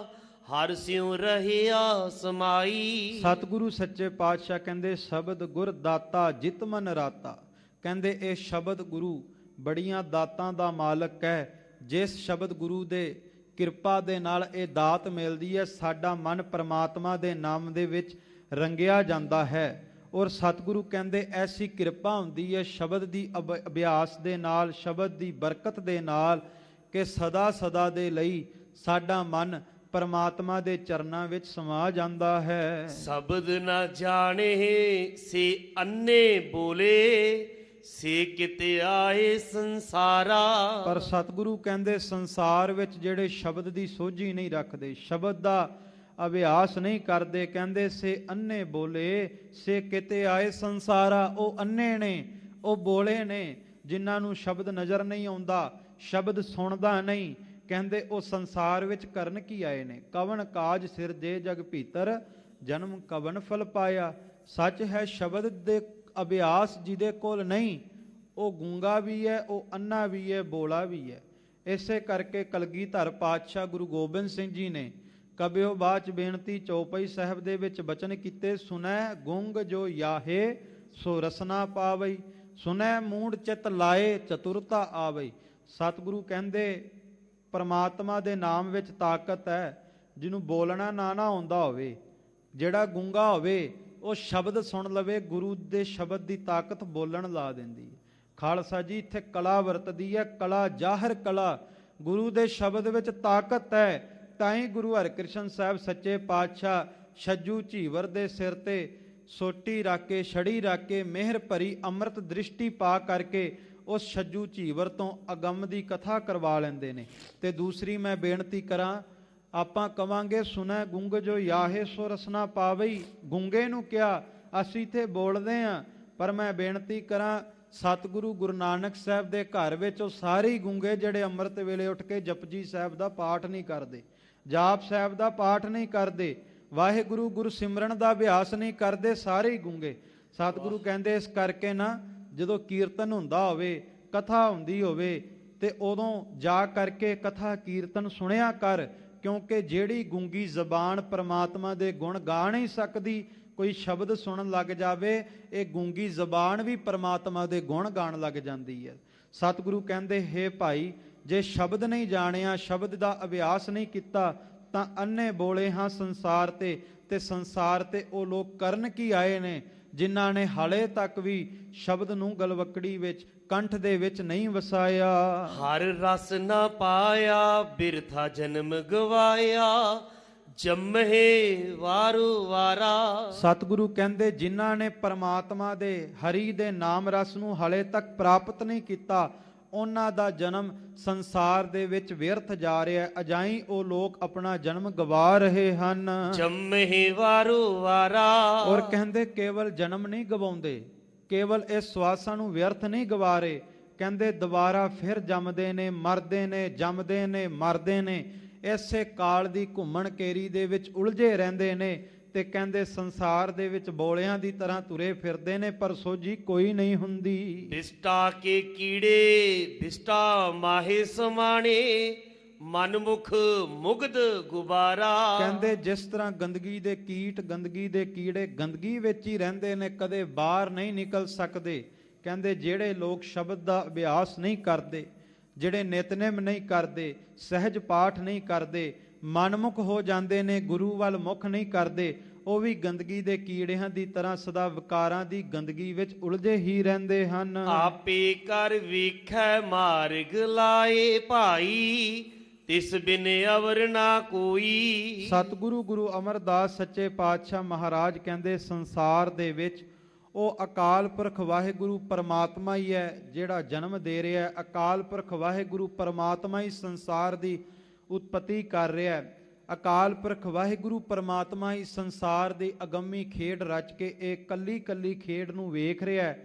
ਹਰ ਸਿਉ ਰਹਿਆ ਸਮਾਈ। ਸਤਿਗੁਰੂ ਸੱਚੇ ਪਾਤਸ਼ਾਹ ਕਹਿੰਦੇ ਸ਼ਬਦ ਗੁਰ ਦਾਤਾ ਜਿਤ ਮਨ ਰਾਤਾ। ਕਹਿੰਦੇ ਇਹ ਸ਼ਬਦ ਗੁਰੂ ਬੜੀਆਂ ਦਾਤਾਂ ਦਾ ਮਾਲਕ ਹੈ। ਜਿਸ ਸ਼ਬਦ ਗੁਰੂ ਦੇ ਕਿਰਪਾ ਦੇ ਨਾਲ ਇਹ ਦਾਤ ਮਿਲਦੀ ਹੈ, ਸਾਡਾ ਮਨ ਪਰਮਾਤਮਾ ਦੇ ਨਾਮ ਦੇ ਵਿੱਚ ਰੰਗਿਆ ਜਾਂਦਾ ਹੈ। ਔਰ ਸਤਿਗੁਰੂ ਕਹਿੰਦੇ ਐਸੀ ਕਿਰਪਾ ਹੁੰਦੀ ਹੈ ਸ਼ਬਦ ਦੀ ਅਭਿਆਸ ਦੇ ਨਾਲ, ਸ਼ਬਦ ਦੀ ਬਰਕਤ ਦੇ ਨਾਲ, ਕਿ ਸਦਾ ਸਦਾ ਦੇ ਲਈ ਸਾਡਾ ਮਨ ਪਰਮਾਤਮਾ ਦੇ ਚਰਨਾਂ ਵਿੱਚ ਸਮਾ ਜਾਂਦਾ ਹੈ। ਸ਼ਬਦ ਨਾ ਜਾਣੇ ਸੇ ਅੰਨੇ ਬੋਲੇ, ਸੇ ਕਿਤੇ ਆਏ ਸੰਸਾਰਾ। ਪਰ ਸਤਿਗੁਰੂ ਕਹਿੰਦੇ ਸੰਸਾਰ ਵਿੱਚ ਜਿਹੜੇ ਸ਼ਬਦ ਦੀ ਸੋਝੀ ਨਹੀਂ ਰੱਖਦੇ, ਸ਼ਬਦ ਦਾ ਅਭਿਆਸ ਨਹੀਂ ਕਰਦੇ, ਕਹਿੰਦੇ ਸੇ ਅੰਨੇ ਬੋਲੇ, ਸੇ ਕਿਤੇ ਆਏ ਸੰਸਾਰਾ। ਉਹ ਅੰਨੇ ਨੇ, ਉਹ ਬੋਲੇ ਨੇ, ਜਿਨ੍ਹਾਂ ਨੂੰ ਸ਼ਬਦ ਨਜ਼ਰ ਨਹੀਂ ਆਉਂਦਾ, ਸ਼ਬਦ ਸੁਣਦਾ ਨਹੀਂ। ਕਹਿੰਦੇ ਉਹ ਸੰਸਾਰ ਵਿੱਚ ਕਰਨ ਕੀ ਆਏ ਨੇ? ਕਵਣ ਕਾਜ ਸਿਰ ਜੇ ਜਗ ਭੀਤਰ, ਜਨਮ ਕਵਣ ਫਲ ਪਾਇਆ। ਸੱਚ ਹੈ ਸ਼ਬਦ ਦੇ ਅਭਿਆਸ ਜਿਹਦੇ ਕੋਲ ਨਹੀਂ, ਉਹ ਗੂੰਗਾ ਵੀ ਹੈ, ਉਹ ਅੰਨਾ ਵੀ ਹੈ, ਬੋਲਾ ਵੀ ਹੈ। ਇਸੇ ਕਰਕੇ ਕਲਗੀਧਰ ਪਾਤਸ਼ਾਹ ਗੁਰੂ ਗੋਬਿੰਦ ਸਿੰਘ ਜੀ ਨੇ ਕਬਿਓ ਬਾਚ ਬੇਨਤੀ ਚੌਪਈ ਸਾਹਿਬ ਦੇ ਵਿੱਚ ਬਚਨ ਕੀਤੇ, ਸੁਨੈ ਗੁੰਗ ਜੋ ਯਾਹੇ ਸੋ ਰਸਨਾ ਪਾਵਈ, ਸੁਨੈ ਮੂੜ ਚਿਤ ਲਾਏ ਚਤੁਰਤਾ ਆਵਈ। ਸਤਿਗੁਰੂ ਕਹਿੰਦੇ ਪਰਮਾਤਮਾ ਦੇ ਨਾਮ ਵਿੱਚ ਤਾਕਤ ਹੈ। ਜਿਹਨੂੰ ਬੋਲਣਾ ਨਾ ਆਉਂਦਾ ਹੋਵੇ, ਜਿਹੜਾ ਗੂੰਗਾ ਹੋਵੇ, ਉਹ ਸ਼ਬਦ ਸੁਣ ਲਵੇ, ਗੁਰੂ ਦੇ ਸ਼ਬਦ ਦੀ ਤਾਕਤ ਬੋਲਣ ਲਾ ਦਿੰਦੀ ਹੈ। ਖਾਲਸਾ ਜੀ ਇੱਥੇ ਕਲਾ ਵਰਤਦੀ ਹੈ, ਕਲਾ ਜ਼ਾਹਰ ਕਲਾ, ਗੁਰੂ ਦੇ ਸ਼ਬਦ ਵਿੱਚ ਤਾਕਤ ਹੈ। ਤਾਂ ਹੀ ਗੁਰੂ ਹਰਿਕ੍ਰਿਸ਼ਨ ਸਾਹਿਬ ਸੱਚੇ ਪਾਤਸ਼ਾਹ ਛੱਜੂ ਝੀਵਰ ਦੇ ਸਿਰ ਤੇ ਸੋਟੀ ਰੱਖ ਕੇ, ਛੜੀ ਰੱਖ ਕੇ, ਮਿਹਰ ਭਰੀ ਅੰਮ੍ਰਿਤ ਦ੍ਰਿਸ਼ਟੀ ਪਾ ਕਰਕੇ ਉਸ ਛੱਜੂ ਝੀਵਰ ਤੋਂ ਅਗੰਮ ਦੀ ਕਥਾ ਕਰਵਾ ਲੈਂਦੇ ਨੇ। ਤੇ ਦੂਸਰੀ ਮੈਂ ਬੇਨਤੀ ਕਰਾਂ, ਆਪਾਂ ਕਵਾਂਗੇ ਸੁਨੈ ਗੁੰਗ ਜੋ ਯਾਹੇ ਸੋ ਰਸਨਾ ਪਾਵਈ। ਗੁੰਗੇ ਨੂੰ ਕਿਹਾ, ਅਸੀਂ ਤੇ ਬੋਲਦੇ ਹਾਂ, ਪਰ ਮੈਂ ਬੇਨਤੀ ਕਰਾਂ ਸਤਿਗੁਰੂ ਗੁਰੂ ਨਾਨਕ ਸਾਹਿਬ ਦੇ ਘਰ ਵਿੱਚ ਉਹ ਸਾਰੇ ਗੁੰਗੇ ਜਿਹੜੇ ਅੰਮ੍ਰਿਤ ਵੇਲੇ ਉੱਠ ਕੇ ਜਪਜੀ ਸਾਹਿਬ ਦਾ ਪਾਠ ਨਹੀਂ ਕਰਦੇ, ਜਾਪ ਸਾਹਿਬ ਦਾ ਪਾਠ ਨਹੀਂ ਕਰਦੇ, ਵਾਹਿਗੁਰੂ ਗੁਰੂ ਸਿਮਰਨ ਦਾ ਅਭਿਆਸ ਨਹੀਂ ਕਰਦੇ, ਸਾਰੇ ਗੁੰਗੇ। ਸਤਿਗੁਰੂ ਕਹਿੰਦੇ ਇਸ ਕਰਕੇ ਨਾ, ਜਦੋਂ ਕੀਰਤਨ ਹੁੰਦਾ ਹੋਵੇ, ਕਥਾ ਹੁੰਦੀ ਹੋਵੇ, ਤੇ ਉਦੋਂ ਜਾ ਕਰਕੇ ਕਥਾ ਕੀਰਤਨ ਸੁਣਿਆ ਕਰ, ਕਿਉਂਕਿ ਜਿਹੜੀ ਗੂੰਗੀ ਜ਼ਬਾਨ ਪਰਮਾਤਮਾ ਦੇ ਗੁਣ ਗਾ ਨਹੀਂ ਸਕਦੀ, ਕੋਈ ਸ਼ਬਦ ਸੁਣਨ ਲੱਗ ਜਾਵੇ, ਇਹ ਗੂੰਗੀ ਜ਼ਬਾਨ ਵੀ ਪਰਮਾਤਮਾ ਦੇ ਗੁਣ ਗਾਣ ਲੱਗ ਜਾਂਦੀ ਹੈ। ਸਤਿਗੁਰੂ ਕਹਿੰਦੇ ਹੇ ਭਾਈ, ਜੇ ਸ਼ਬਦ ਨਹੀਂ ਜਾਣਿਆ, ਸ਼ਬਦ ਦਾ ਅਭਿਆਸ ਨਹੀਂ ਕੀਤਾ, ਤਾਂ ਅੰਨੇ ਬੋਲੇ ਹਾਂ ਸੰਸਾਰ ਤੇ ਸੰਸਾਰ ਤੇ ਉਹ ਲੋਕ ਕਰਨ ਕੀ ਆਏ ਨੇ, ਜਿਨ੍ਹਾਂ ਨੇ ਹਾਲੇ ਤੱਕ ਵੀ ਸ਼ਬਦ ਨੂੰ ਗਲਵਕੜੀ ਵਿੱਚ, ਕੰਠ ਦੇ ਵਿੱਚ ਨਹੀਂ ਵਸਾਇਆ। ਹਰ ਰਸ ਨਾ ਪਾਇਆ, ਬਿਰਥਾ ਜਨਮ ਗਵਾਇਆ, ਜੰਮਹਿ ਵਾਰੂ ਵਾਰਾ। ਸਤਿਗੁਰੂ ਕਹਿੰਦੇ ਜਿਨ੍ਹਾਂ ਨੇ ਪਰਮਾਤਮਾ ਦੇ ਹਰੀ ਦੇ ਨਾਮ ਰਸ ਨੂੰ ਹਲੇ ਤੱਕ ਪ੍ਰਾਪਤ ਨਹੀਂ ਕੀਤਾ, ਉਹਨਾਂ ਦਾ ਜਨਮ ਸੰਸਾਰ ਦੇ ਵਿੱਚ ਵਿਅਰਥ ਜਾ ਰਿਹਾ ਹੈ। ਅਜਾਈਂ ਉਹ ਲੋਕ ਆਪਣਾ ਜਨਮ ਗਵਾ ਰਹੇ ਹਨ। ਜੰਮਹਿ ਵਾਰੂ ਵਾਰਾ। ਔਰ ਕਹਿੰਦੇ ਕੇਵਲ ਜਨਮ ਨਹੀਂ ਗਵਾਉਂਦੇ, ਕੇਵਲ ਇਸ ਸਵਾਸਾਂ ਨੂੰ ਵਿਅਰਥ ਨਹੀਂ ਗਵਾ ਰਹੇ, ਕਹਿੰਦੇ ਦੁਬਾਰਾ ਫਿਰ ਜੰਮਦੇ ਨੇ, ਮਰਦੇ ਨੇ, ਜੰਮਦੇ ਨੇ, ਮਰਦੇ ਨੇ। ਇਸੇ ਕਾਲ ਦੀ ਘੁੰਮਣ ਕੇਰੀ ਦੇ ਵਿੱਚ ਉਲਝੇ ਰਹਿੰਦੇ ਨੇ ਤੇ ਕਹਿੰਦੇ ਸੰਸਾਰ ਦੇ ਵਿੱਚ ਬੋਲਿਆਂ ਦੀ ਤਰ੍ਹਾਂ ਤੁਰੇ ਫਿਰਦੇ ਨੇ, ਪਰ ਸੋਝੀ ਕੋਈ ਨਹੀਂ ਹੁੰਦੀ। ਬਿਸਟਾ ਕੇ ਕੀੜੇ ਬਿਸਟਾ ਮਾਹੇ ਸਮਾਣੇ, ਮਨਮੁਖ ਮੁਗਧ ਗੁਬਾਰਾ। ਕਹਿੰਦੇ ਜਿਸ ਤਰ੍ਹਾਂ ਗੰਦਗੀ ਦੇ ਕੀਟ, ਗੰਦਗੀ ਦੇ ਕੀੜੇ ਗੰਦਗੀ ਵਿੱਚ ਹੀ ਰਹਿੰਦੇ ਨੇ, ਕਦੇ ਬਾਹਰ ਨਹੀਂ ਨਿਕਲ ਸਕਦੇ। ਕਹਿੰਦੇ ਜਿਹੜੇ ਲੋਕ ਸ਼ਬਦ ਦਾ ਅਭਿਆਸ ਨਹੀਂ ਕਰਦੇ, ਜਿਹੜੇ ਨਿਤਨੇਮ ਨਹੀਂ ਕਰਦੇ, ਸਹਿਜ ਪਾਠ ਨਹੀਂ ਕਰਦੇ, ਮਨਮੁਖ ਹੋ ਜਾਂਦੇ ਨੇ, ਗੁਰੂ ਵੱਲ ਮੁਖ ਨਹੀਂ ਕਰਦੇ, ਉਹ ਵੀ ਗੰਦਗੀ ਦੇ ਕੀੜਿਆਂ ਦੀ ਤਰ੍ਹਾਂ ਸਦਾ ਵਿਕਾਰਾਂ ਦੀ ਗੰਦਗੀ ਵਿੱਚ ਉਲਝੇ ਹੀ ਰਹਿੰਦੇ ਹਨ। ਆਪੇ ਕਰ ਵੇਖੈ ਮਾਰਗ ਲਾਏ ਭਾਈ, ਤਿਸ ਬਿਨ ਅਵਰ ਨਾ ਕੋਈ। ਸਤਿਗੁਰੂ ਗੁਰੂ ਅਮਰਦਾਸ ਸੱਚੇ ਪਾਤਸ਼ਾਹ ਮਹਾਰਾਜ ਕਹਿੰਦੇ ਸੰਸਾਰ ਦੇ ਵਿੱਚ ਉਹ ਅਕਾਲ ਪੁਰਖ ਵਾਹਿਗੁਰੂ ਪਰਮਾਤਮਾ ਹੀ ਹੈ ਜਿਹੜਾ ਜਨਮ ਦੇ ਰਿਹਾ ਹੈ। ਅਕਾਲ ਪੁਰਖ ਵਾਹਿਗੁਰੂ ਪਰਮਾਤਮਾ ਹੀ ਸੰਸਾਰ ਦੀ ਉਤਪਤੀ ਕਰ ਰਿਹਾ ਹੈ। ਅਕਾਲ ਪੁਰਖ ਵਾਹਿਗੁਰੂ ਪਰਮਾਤਮਾ ਹੀ ਸੰਸਾਰ ਦੀ ਅਗੰਮੀ ਖੇਡ ਰਚ ਕੇ ਇਹ ਕੱਲੀ ਕੱਲੀ ਖੇਡ ਨੂੰ ਵੇਖ ਰਿਹਾ ਹੈ।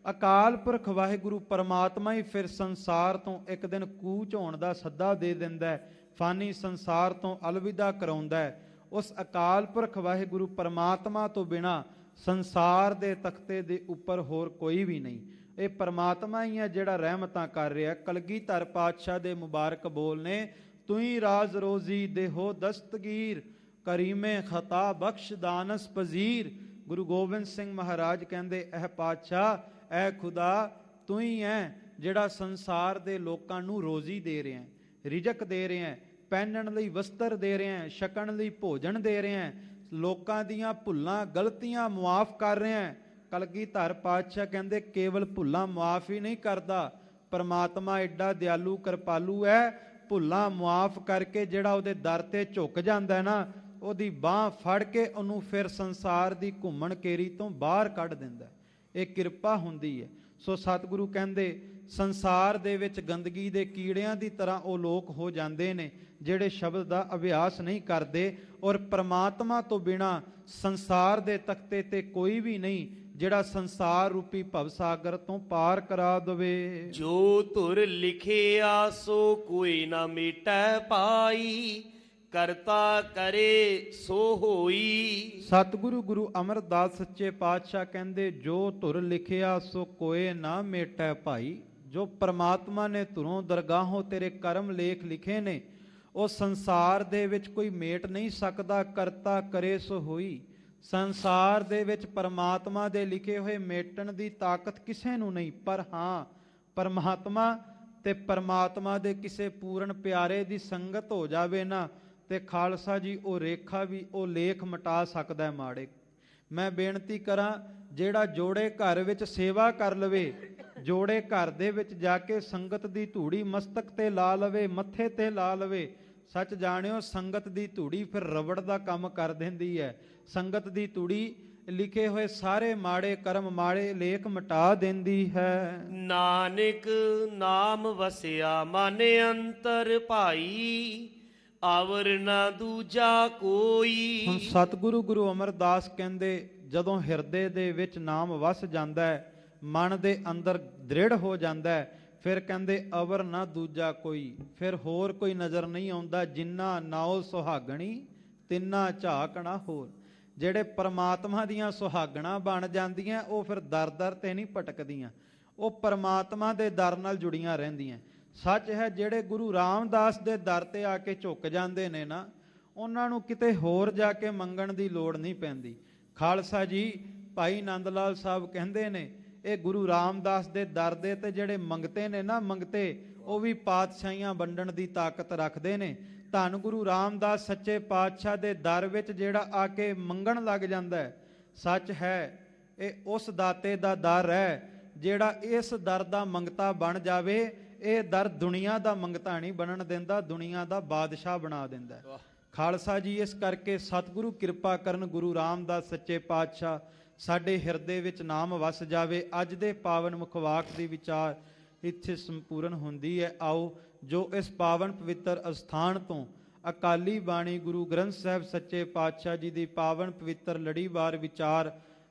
ਅਕਾਲ ਪੁਰਖ ਵਾਹਿਗੁਰੂ ਪਰਮਾਤਮਾ ਹੀ ਫਿਰ ਸੰਸਾਰ ਤੋਂ ਇੱਕ ਦਿਨ ਕੂਚ ਹੋਣ ਦਾ ਸੱਦਾ ਦੇ ਦਿੰਦਾ ਹੈ, ਫਾਨੀ ਸੰਸਾਰ ਤੋਂ ਅਲਵਿਦਾ ਕਰਾਉਂਦਾ ਹੈ। ਉਸ ਅਕਾਲ ਪੁਰਖ ਵਾਹਿਗੁਰੂ ਪਰਮਾਤਮਾ ਤੋਂ ਬਿਨਾਂ ਸੰਸਾਰ ਦੇ ਤਖਤੇ ਦੇ ਉੱਪਰ ਹੋਰ ਕੋਈ ਵੀ ਨਹੀਂ। ਇਹ ਪਰਮਾਤਮਾ ਹੀ ਹੈ ਜਿਹੜਾ ਰਹਿਮਤਾਂ ਕਰ ਰਿਹਾ। ਕਲਗੀਧਰ ਪਾਤਸ਼ਾਹ ਦੇ ਮੁਬਾਰਕ ਬੋਲ ਨੇ, ਤੂੰ ਰਾਜ਼ ਰੋਜ਼ੀ ਦੇਹੋ ਦਸਤਗੀਰ, ਕਰੀਮੇ ਖਤਾ ਬਖਸ਼ ਦਾਨਸ ਪਜ਼ੀਰ। ਗੁਰੂ ਗੋਬਿੰਦ ਸਿੰਘ ਮਹਾਰਾਜ ਕਹਿੰਦੇ ਇਹ ਪਾਤਸ਼ਾਹ, ਇਹ ਖੁਦਾ ਤੂੰ ਹੀ ਹੈ ਜਿਹੜਾ ਸੰਸਾਰ ਦੇ ਲੋਕਾਂ ਨੂੰ ਰੋਜ਼ੀ ਦੇ ਰਿਹਾ, ਰਿਜ਼ਕ ਦੇ ਰਿਹਾ, ਪਹਿਨਣ ਲਈ ਵਸਤਰ ਦੇ ਰਿਹਾ, ਛਕਣ ਲਈ ਭੋਜਨ ਦੇ ਰਿਹਾ, ਲੋਕਾਂ ਦੀਆਂ ਭੁੱਲਾਂ ਗਲਤੀਆਂ ਮੁਆਫ ਕਰ ਰਿਹਾ। ਕਲਗੀਧਰ ਪਾਤਸ਼ਾਹ ਕਹਿੰਦੇ ਕੇਵਲ ਭੁੱਲਾਂ ਮੁਆਫ ਹੀ ਨਹੀਂ ਕਰਦਾ, ਪਰਮਾਤਮਾ ਐਡਾ ਦਿਆਲੂ ਕਿਰਪਾਲੂ ਹੈ, ਭੁੱਲਾਂ ਮੁਆਫ ਕਰਕੇ ਜਿਹੜਾ ਉਹਦੇ ਦਰ ਤੇ ਝੁਕ ਜਾਂਦਾ ਨਾ, ਉਹਦੀ ਬਾਹ ਫੜ ਕੇ ਉਹਨੂੰ ਫਿਰ ਸੰਸਾਰ ਦੀ ਘੁੰਮਣ ਕੇਰੀ ਤੋਂ ਬਾਹਰ ਕੱਢ ਦਿੰਦਾ। ਇਹ ਕਿਰਪਾ ਹੁੰਦੀ ਹੈ। ਸੋ ਸਤਿਗੁਰੂ ਕਹਿੰਦੇ ਸੰਸਾਰ ਦੇ ਵਿੱਚ ਗੰਦਗੀ ਦੇ ਕੀੜਿਆਂ ਦੀ ਤਰ੍ਹਾਂ ਉਹ ਲੋਕ ਹੋ ਜਾਂਦੇ ਨੇ ਜਿਹੜੇ ਸ਼ਬਦ ਦਾ ਅਭਿਆਸ ਨਹੀਂ ਕਰਦੇ, ਔਰ ਪ੍ਰਮਾਤਮਾ ਤੋਂ ਬਿਨਾਂ ਸੰਸਾਰ ਦੇ ਤਖਤੇ ਤੇ ਕੋਈ ਵੀ ਨਹੀਂ ਜਿਹੜਾ ਸੰਸਾਰ ਰੂਪੀ ਭਵਸਾਗਰ ਤੋਂ ਪਾਰ ਕਰਾ ਦਵੇ। ਜੋ ਧੁਰ ਲਿਖਿਆ ਸੋ ਕੋਈ ਨਾ ਮਿਟੈ ਪਾਈ, ਕਰਤਾ ਕਰੇ ਸੋ ਹੋਈ। ਸਤਿਗੁਰੂ ਗੁਰੂ ਅਮਰਦਾਸ ਸੱਚੇ ਪਾਤਸ਼ਾਹ ਕਹਿੰਦੇ ਜੋ ਧੁਰ ਲਿਖਿਆ ਸੋ ਕੋਏ ਨਾ ਮੇਟੈ ਭਾਈ। ਜੋ ਪ੍ਰਮਾਤਮਾ ਨੇ ਧੁਰੋਂ ਦਰਗਾਹੋਂ ਤੇਰੇ ਕਰਮ ਲੇਖ ਲਿਖੇ ਨੇ, ਉਹ ਸੰਸਾਰ ਦੇ ਵਿੱਚ ਕੋਈ ਮੇਟ ਨਹੀਂ ਸਕਦਾ। ਕਰਤਾ ਕਰੇ ਸੋ ਹੋਈ। ਸੰਸਾਰ ਦੇ ਵਿੱਚ ਪਰਮਾਤਮਾ ਦੇ ਲਿਖੇ ਹੋਏ ਮੇਟਣ ਦੀ ਤਾਕਤ ਕਿਸੇ ਨੂੰ ਨਹੀਂ, ਪਰ ਹਾਂ ਪਰਮਾਤਮਾ ਤੇ ਪਰਮਾਤਮਾ ਦੇ ਕਿਸੇ ਪੂਰਨ ਪਿਆਰੇ ਦੀ ਸੰਗਤ ਹੋ ਜਾਵੇ ਨਾ, ਤੇ ਖਾਲਸਾ ਜੀ ਉਹ ਰੇਖਾ ਵੀ ਉਹ ਲੇਖ ਮਿਟਾ ਸਕਦਾ ਹੈ ਮਾੜੇ। ਮੈਂ ਬੇਨਤੀ ਕਰਾਂ, ਜਿਹੜਾ ਜੋੜੇ ਘਰ ਵਿੱਚ ਸੇਵਾ ਕਰ ਲਵੇ, ਜੋੜੇ ਘਰ ਦੇ ਵਿੱਚ ਜਾ ਕੇ ਸੰਗਤ ਦੀ ਧੂੜੀ ਮਸਤਕ ਤੇ ਲਾ ਲਵੇ, ਮੱਥੇ ਤੇ ਲਾ ਲਵੇ, ਸੱਚ ਜਾਣਿਓ ਸੰਗਤ ਦੀ ਧੂੜੀ ਫਿਰ ਰਬੜ ਦਾ ਕੰਮ ਕਰ ਦਿੰਦੀ ਹੈ। ਸੰਗਤ ਦੀ ਧੂੜੀ ਲਿਖੇ ਹੋਏ ਸਾਰੇ ਮਾੜੇ ਕਰਮ, ਮਾੜੇ ਲੇਖ ਮਿਟਾ ਦਿੰਦੀ ਹੈ। ਨਾਨਕ ਨਾਮ ਵਸਿਆ ਮਨ ਅੰਤਰ ਭਾਈ, ਆਵਰ ਨਾ ਦੂਜਾ ਕੋਈ। ਹੁਣ ਸਤਿਗੁਰੂ ਗੁਰੂ ਅਮਰਦਾਸ ਕਹਿੰਦੇ ਜਦੋਂ ਹਿਰਦੇ ਦੇ ਵਿੱਚ ਨਾਮ ਵਸ ਜਾਂਦਾ ਹੈ, ਮਨ ਦੇ ਅੰਦਰ ਦ੍ਰਿੜ ਹੋ ਜਾਂਦਾ ਹੈ, ਫਿਰ ਕਹਿੰਦੇ ਅਵਰ ਨਾ ਦੂਜਾ ਕੋਈ, ਫਿਰ ਹੋਰ ਕੋਈ ਨਜ਼ਰ ਨਹੀਂ ਆਉਂਦਾ। ਜਿੰਨਾ ਨਾਉ ਸੁਹਾਗਣੀ ਤਿੰਨਾ ਝਾਕਣਾ ਹੋਰ। ਜਿਹੜੇ ਪਰਮਾਤਮਾ ਦੀਆਂ ਸੁਹਾਗਣਾ ਬਣ ਜਾਂਦੀਆਂ ਉਹ ਫਿਰ ਦਰ ਦਰ ਤੇ ਨਹੀਂ ਭਟਕਦੀਆਂ, ਉਹ ਪਰਮਾਤਮਾ ਦੇ ਦਰ ਨਾਲ ਜੁੜੀਆਂ ਰਹਿੰਦੀਆਂ। ਸੱਚ ਹੈ ਜਿਹੜੇ ਗੁਰੂ ਰਾਮਦਾਸ ਦੇ ਦਰ ਤੇ ਆ ਕੇ ਝੁਕ ਜਾਂਦੇ ਨੇ ਨਾ, ਉਹਨਾਂ ਨੂੰ ਕਿਤੇ ਹੋਰ ਜਾ ਕੇ ਮੰਗਣ ਦੀ ਲੋੜ ਨਹੀਂ ਪੈਂਦੀ। ਖਾਲਸਾ ਜੀ ਭਾਈ ਨੰਦ ਲਾਲ ਸਾਹਿਬ ਕਹਿੰਦੇ ਨੇ ਇਹ ਗੁਰੂ ਰਾਮਦਾਸ ਦੇ ਦਰ ਦੇ ਤੇ ਜਿਹੜੇ ਮੰਗਤੇ ਨੇ ਨਾ, ਮੰਗਤੇ ਉਹ ਵੀ ਪਾਤਸ਼ਾਹੀਆਂ ਵੰਡਣ ਦੀ ਤਾਕਤ ਰੱਖਦੇ ਨੇ। ਧੰਨ ਗੁਰੂ ਰਾਮਦਾਸ ਸੱਚੇ ਪਾਤਸ਼ਾਹ ਦੇ ਦਰ ਵਿੱਚ ਜਿਹੜਾ ਆ ਕੇ ਮੰਗਣ ਲੱਗ ਜਾਂਦਾ ਹੈ, ਸੱਚ ਹੈ ਇਹ ਉਸ ਦਾਤੇ ਦਾ ਦਰ ਹੈ ਜਿਹੜਾ ਇਸ ਦਰ ਦਾ ਮੰਗਤਾ ਬਣ ਜਾਵੇ। ਇਹ ਦਰ ਦੁਨੀਆ ਦਾ ਮੰਗਤਾ ਨਹੀਂ ਬਣਨ ਦਿੰਦਾ, ਦੁਨੀਆ ਦਾ ਬਾਦਸ਼ਾਹ ਬਣਾ ਦਿੰਦਾ। ਖਾਲਸਾ ਜੀ, ਇਸ ਕਰਕੇ ਸਤਿਗੁਰੂ ਕਿਰਪਾ ਕਰਨ, ਗੁਰੂ ਰਾਮਦਾਸ ਸੱਚੇ ਪਾਤਸ਼ਾਹ ਸਾਡੇ ਹਿਰਦੇ ਵਿੱਚ ਨਾਮ ਵਸ ਜਾਵੇ। ਅੱਜ ਦੇ ਪਾਵਨ ਮੁਖਵਾਕ ਦੀ ਵਿਚਾਰ ਇੱਥੇ ਸੰਪੂਰਨ ਹੁੰਦੀ ਹੈ। ਆਓ ਜੋ ਇਸ ਪਾਵਨ ਪਵਿੱਤਰ ਅਸਥਾਨ ਤੋਂ ਅਕਾਲੀ ਬਾਣੀ ਗੁਰੂ ਗ੍ਰੰਥ ਸਾਹਿਬ ਸੱਚੇ ਪਾਤਸ਼ਾਹ ਜੀ ਦੀ ਪਾਵਨ ਪਵਿੱਤਰ ਲੜੀਵਾਰ ਵਿਚਾਰ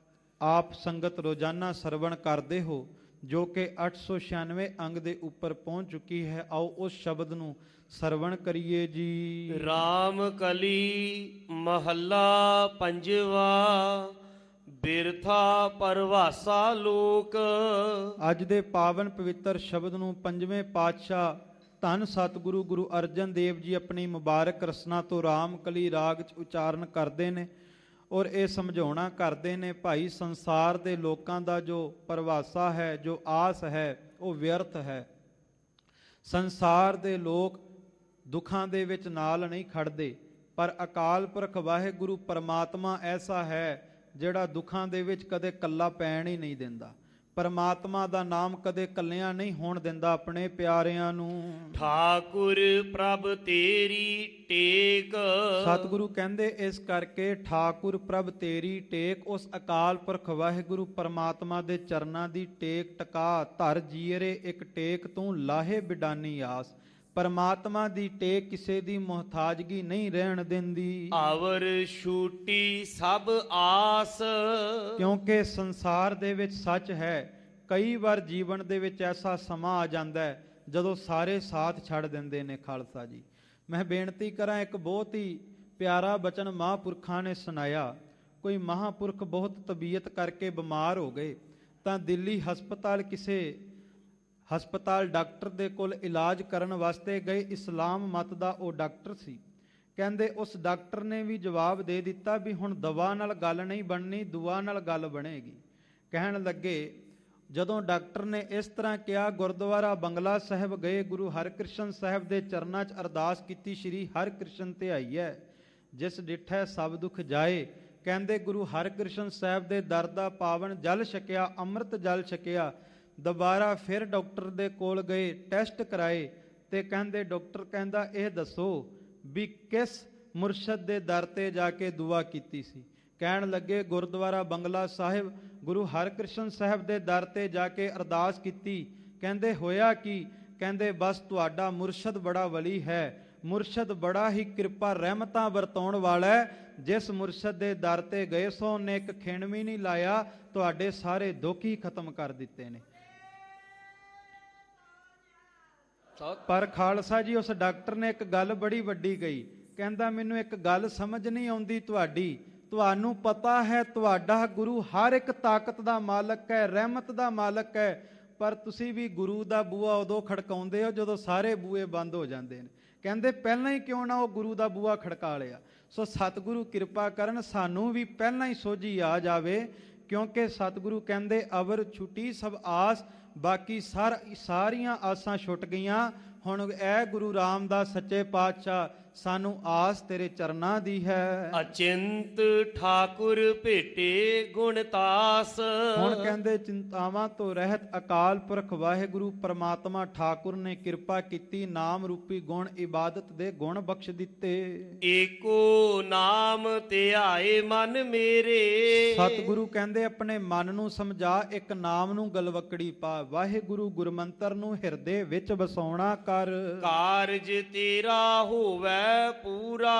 ਆਪ ਸੰਗਤ ਰੋਜ਼ਾਨਾ ਸਰਵਣ ਕਰਦੇ ਹੋ, ਜੋ ਕਿ 896 ਅੰਗ ਦੇ ਉੱਪਰ ਪਹੁੰਚ ਚੁੱਕੀ ਹੈ। ਆਓ ਉਸ ਸ਼ਬਦ ਨੂੰ ਸਰਵਣ ਕਰੀਏ ਜੀ। ਰਾਮ ਕਲੀ ਮਹੱਲਾ ਪੰਜਵਾ, ਬਿਰਥਾ ਪਰਵਾਸਾ ਲੋਕ। ਅੱਜ ਦੇ ਪਾਵਨ ਪਵਿੱਤਰ ਸ਼ਬਦ ਨੂੰ ਪੰਜਵੇਂ ਪਾਤਸ਼ਾਹ ਧੰਨ ਸਤਿਗੁਰੂ ਗੁਰੂ ਅਰਜਨ ਦੇਵ ਜੀ ਆਪਣੀ ਮੁਬਾਰਕ ਰਸਨਾ ਤੋਂ ਰਾਮ ਕਲੀ ਰਾਗ 'ਚ ਉਚਾਰਨ ਕਰਦੇ ਨੇ ਔਰ ਇਹ ਸਮਝਾਉਣਾ ਕਰਦੇ ਨੇ, ਭਾਈ ਸੰਸਾਰ ਦੇ ਲੋਕਾਂ ਦਾ ਜੋ ਪਰਵਾਸਾ ਹੈ, ਜੋ ਆਸ ਹੈ, ਉਹ ਵਿਅਰਥ ਹੈ। ਸੰਸਾਰ ਦੇ ਲੋਕ ਦੁੱਖਾਂ ਦੇ ਵਿੱਚ ਨਾਲ ਨਹੀਂ ਖੜਦੇ, ਪਰ ਅਕਾਲ ਪੁਰਖ ਵਾਹਿਗੁਰੂ ਪਰਮਾਤਮਾ ਐਸਾ ਹੈ ਜਿਹੜਾ ਦੁੱਖਾਂ ਦੇ ਵਿੱਚ ਕਦੇ ਇਕੱਲਾ ਪੈਣ ਹੀ ਨਹੀਂ ਦਿੰਦਾ। ਪਰਮਾਤਮਾ ਦਾ ਨਾਮ ਕਦੇ ਇਕੱਲਿਆਂ ਨਹੀਂ ਹੋਣ ਦਿੰਦਾ ਆਪਣੇ ਪਿਆਰਿਆਂ ਨੂੰ। ਠਾਕੁਰ ਪ੍ਰਭ ਤੇਰੀ ਟੇਕ। ਸਤਿਗੁਰੂ ਕਹਿੰਦੇ ਇਸ ਕਰਕੇ ਠਾਕੁਰ ਪ੍ਰਭ ਤੇਰੀ ਟੇਕ, ਉਸ ਅਕਾਲ ਪੁਰਖ ਵਾਹਿਗੁਰੂ ਪਰਮਾਤਮਾ ਦੇ ਚਰਨਾਂ ਦੀ ਟੇਕ ਟਕਾ। ਧਰ ਜੀਅਰੇ ਇੱਕ ਟੇਕ ਤੂੰ ਲਾਹੇ ਬਿਡਾਨੀ ਆਸ। ਪਰਮਾਤਮਾ ਦੀ ਟੇਕ ਕਿਸੇ ਦੀ ਮੁਹਤਾਜਗੀ ਨਹੀਂ ਰਹਿਣ ਦਿੰਦੀ। ਆਵਰ ਛੂਟੀ ਸਭ ਆਸ। ਕਿਉਂਕਿ ਸੰਸਾਰ ਦੇ ਵਿੱਚ ਸੱਚ ਹੈ, ਕਈ ਵਾਰ ਜੀਵਨ ਦੇ ਵਿੱਚ ਐਸਾ ਸਮਾਂ ਆ ਜਾਂਦਾ ਹੈ ਜਦੋਂ ਸਾਰੇ ਸਾਥ ਛੱਡ ਦਿੰਦੇ ਨੇ। ਖਾਲਸਾ ਜੀ, ਮੈਂ ਬੇਨਤੀ ਕਰਾਂ, ਇੱਕ ਬਹੁਤ ਹੀ ਪਿਆਰਾ ਬਚਨ ਮਹਾਂਪੁਰਖਾਂ ਨੇ ਸੁਣਾਇਆ। ਕੋਈ ਮਹਾਂਪੁਰਖ ਬਹੁਤ ਤਬੀਅਤ ਕਰਕੇ ਬਿਮਾਰ ਹੋ ਗਏ ਤਾਂ ਦਿੱਲੀ ਹਸਪਤਾਲ ਡਾਕਟਰ ਦੇ ਕੋਲ ਇਲਾਜ ਕਰਨ ਵਾਸਤੇ ਗਏ। ਇਸਲਾਮ ਮਤ ਦਾ ਉਹ ਡਾਕਟਰ ਸੀ। ਕਹਿੰਦੇ ਉਸ ਡਾਕਟਰ ਨੇ ਵੀ ਜਵਾਬ ਦੇ ਦਿੱਤਾ ਵੀ ਹੁਣ ਦਵਾ ਨਾਲ ਗੱਲ ਨਹੀਂ ਬਣਨੀ, ਦੁਆ ਨਾਲ ਗੱਲ ਬਣੇਗੀ। ਕਹਿਣ ਲੱਗੇ, ਜਦੋਂ ਡਾਕਟਰ ਨੇ ਇਸ ਤਰ੍ਹਾਂ ਕਿਹਾ, ਗੁਰਦੁਆਰਾ ਬੰਗਲਾ ਸਾਹਿਬ ਗਏ, ਗੁਰੂ ਹਰਿਕ੍ਰਿਸ਼ਨ ਸਾਹਿਬ ਦੇ ਚਰਨਾਂ 'ਚ ਅਰਦਾਸ ਕੀਤੀ, ਸ਼੍ਰੀ ਹਰਿਕ੍ਰਿਸ਼ਨ ਧਿਆਈਐ ਜਿਸ ਡਿਠੈ ਸਭ ਦੁੱਖ ਜਾਏ। ਕਹਿੰਦੇ ਗੁਰੂ ਹਰਿਕ੍ਰਿਸ਼ਨ ਸਾਹਿਬ ਦੇ ਦਰ ਦਾ ਪਾਵਨ ਜਲ ਛਕਿਆ, ਅੰਮ੍ਰਿਤ ਜਲ ਛਕਿਆ। ਦੁਬਾਰਾ ਫਿਰ ਡਾਕਟਰ ਦੇ ਕੋਲ ਗਏ, ਟੈਸਟ ਕਰਾਏ ਤੇ ਕਹਿੰਦੇ ਡਾਕਟਰ ਕਹਿੰਦਾ, ਇਹ ਦੱਸੋ ਵੀ ਕਿਸ ਮੁਰਸ਼ਦ ਦੇ ਦਰ ਤੇ ਜਾ ਕੇ ਦੁਆ ਕੀਤੀ ਸੀ। ਕਹਿਣ ਲੱਗੇ ਗੁਰਦੁਆਰਾ ਬੰਗਲਾ ਸਾਹਿਬ ਗੁਰੂ ਹਰਿਕ੍ਰਿਸ਼ਨ ਸਾਹਿਬ ਦੇ ਦਰ ਤੇ ਜਾ ਕੇ ਅਰਦਾਸ ਕੀਤੀ। ਕਹਿੰਦੇ ਹੋਇਆ ਕੀ? ਕਹਿੰਦੇ ਬਸ ਤੁਹਾਡਾ ਮੁਰਸ਼ਦ ਬੜਾ ਵਲੀ ਹੈ, ਮੁਰਸ਼ਦ ਬੜਾ ਹੀ ਕਿਰਪਾ ਰਹਿਮਤਾਂ ਵਰਤਾਉਣ ਵਾਲਾ ਹੈ। ਜਿਸ ਮੁਰਸ਼ਦ ਦੇ ਦਰ ਤੇ ਗਏ ਸੋ ਉਹਨੇ ਇੱਕ ਖਿਣ ਵੀ ਨਹੀਂ ਲਾਇਆ, ਤੁਹਾਡੇ ਸਾਰੇ ਦੁੱਖ ਹੀ ਖਤਮ ਕਰ ਦਿੱਤੇ ਨੇ। ਪਰ ਖਾਲਸਾ ਜੀ, ਉਸ ਡਾਕਟਰ ਨੇ ਇੱਕ ਗੱਲ ਬੜੀ ਵੱਡੀ ਕਹੀ। ਕਹਿੰਦਾ ਮੈਨੂੰ ਇੱਕ ਗੱਲ ਸਮਝ ਨਹੀਂ ਆਉਂਦੀ ਤੁਹਾਡੀ। ਤੁਹਾਨੂੰ ਪਤਾ ਹੈ ਤੁਹਾਡਾ ਗੁਰੂ ਹਰ ਇੱਕ ਤਾਕਤ ਦਾ ਮਾਲਕ ਹੈ, ਰਹਿਮਤ ਦਾ ਮਾਲਕ ਹੈ, ਪਰ ਤੁਸੀਂ ਵੀ ਗੁਰੂ ਦਾ ਬੂਹਾ ਉਦੋਂ ਖੜਕਾਉਂਦੇ ਹੋ ਜਦੋਂ ਸਾਰੇ ਬੂਹੇ ਬੰਦ ਹੋ ਜਾਂਦੇ ਨੇ। ਕਹਿੰਦੇ ਪਹਿਲਾਂ ਹੀ ਕਿਉਂ ਨਾ ਉਹ ਗੁਰੂ ਦਾ ਬੂਹਾ ਖੜਕਾ ਲਿਆ। ਸੋ ਸਤਿਗੁਰੂ ਕਿਰਪਾ ਕਰਨ ਸਾਨੂੰ ਵੀ ਪਹਿਲਾਂ ਹੀ ਸੋਝੀ ਆ ਜਾਵੇ, ਕਿਉਂਕਿ ਸਤਿਗੁਰੂ ਕਹਿੰਦੇ ਅਵਰ ਛੁੱਟੀ ਸਭ ਆਸ। ਬਾਕੀ ਸਾਰੀਆਂ ਆਸਾਂ ਛੁੱਟ ਗਈਆਂ। ਹੁਣ ਇਹ ਗੁਰੂ ਰਾਮਦਾਸ ਸੱਚੇ ਪਾਤਸ਼ਾਹ ਸਾਨੂੰ ਆਸ ਤੇਰੇ ਚਰਨਾਂ ਦੀ ਹੈ। ਅਚਿੰਤ ਠਾਕੁਰ ਭੇਟੇ ਗੁਣਤਾਸ। ਹੁਣ ਕਹਿੰਦੇ ਚਿੰਤਾਵਾਂ ਤੋਂ ਰਹਿਤ ਅਕਾਲ ਪੁਰਖ ਵਾਹਿਗੁਰੂ ਪਰਮਾਤਮਾ ਠਾਕੁਰ ਨੇ ਕਿਰਪਾ ਕੀਤੀ, ਨਾਮ ਰੂਪੀ ਗੁਣ ਇਬਾਦਤ ਦੇ ਗੁਣ ਬਖਸ਼ ਦਿੱਤੇ। ਏਕੋ ਨਾਮ ਧਿਆਏ ਮਨ ਮੇਰੇ। ਸਤਿਗੁਰੂ ਕਹਿੰਦੇ ਆਪਣੇ ਮਨ ਨੂੰ ਸਮਝਾ, ਇੱਕ ਨਾਮ ਨੂੰ ਗਲਵਕੜੀ ਪਾ। ਵਾਹਿਗੁਰੂ ਗੁਰਮੰਤਰ ਨੂੰ ਹਿਰਦੇ ਵਿੱਚ ਵਸਾਉਣਾ ਕਰ। ਕਾਰਜ ਤੇਰਾ ਹੋਵੇ ਪੂਰਾ,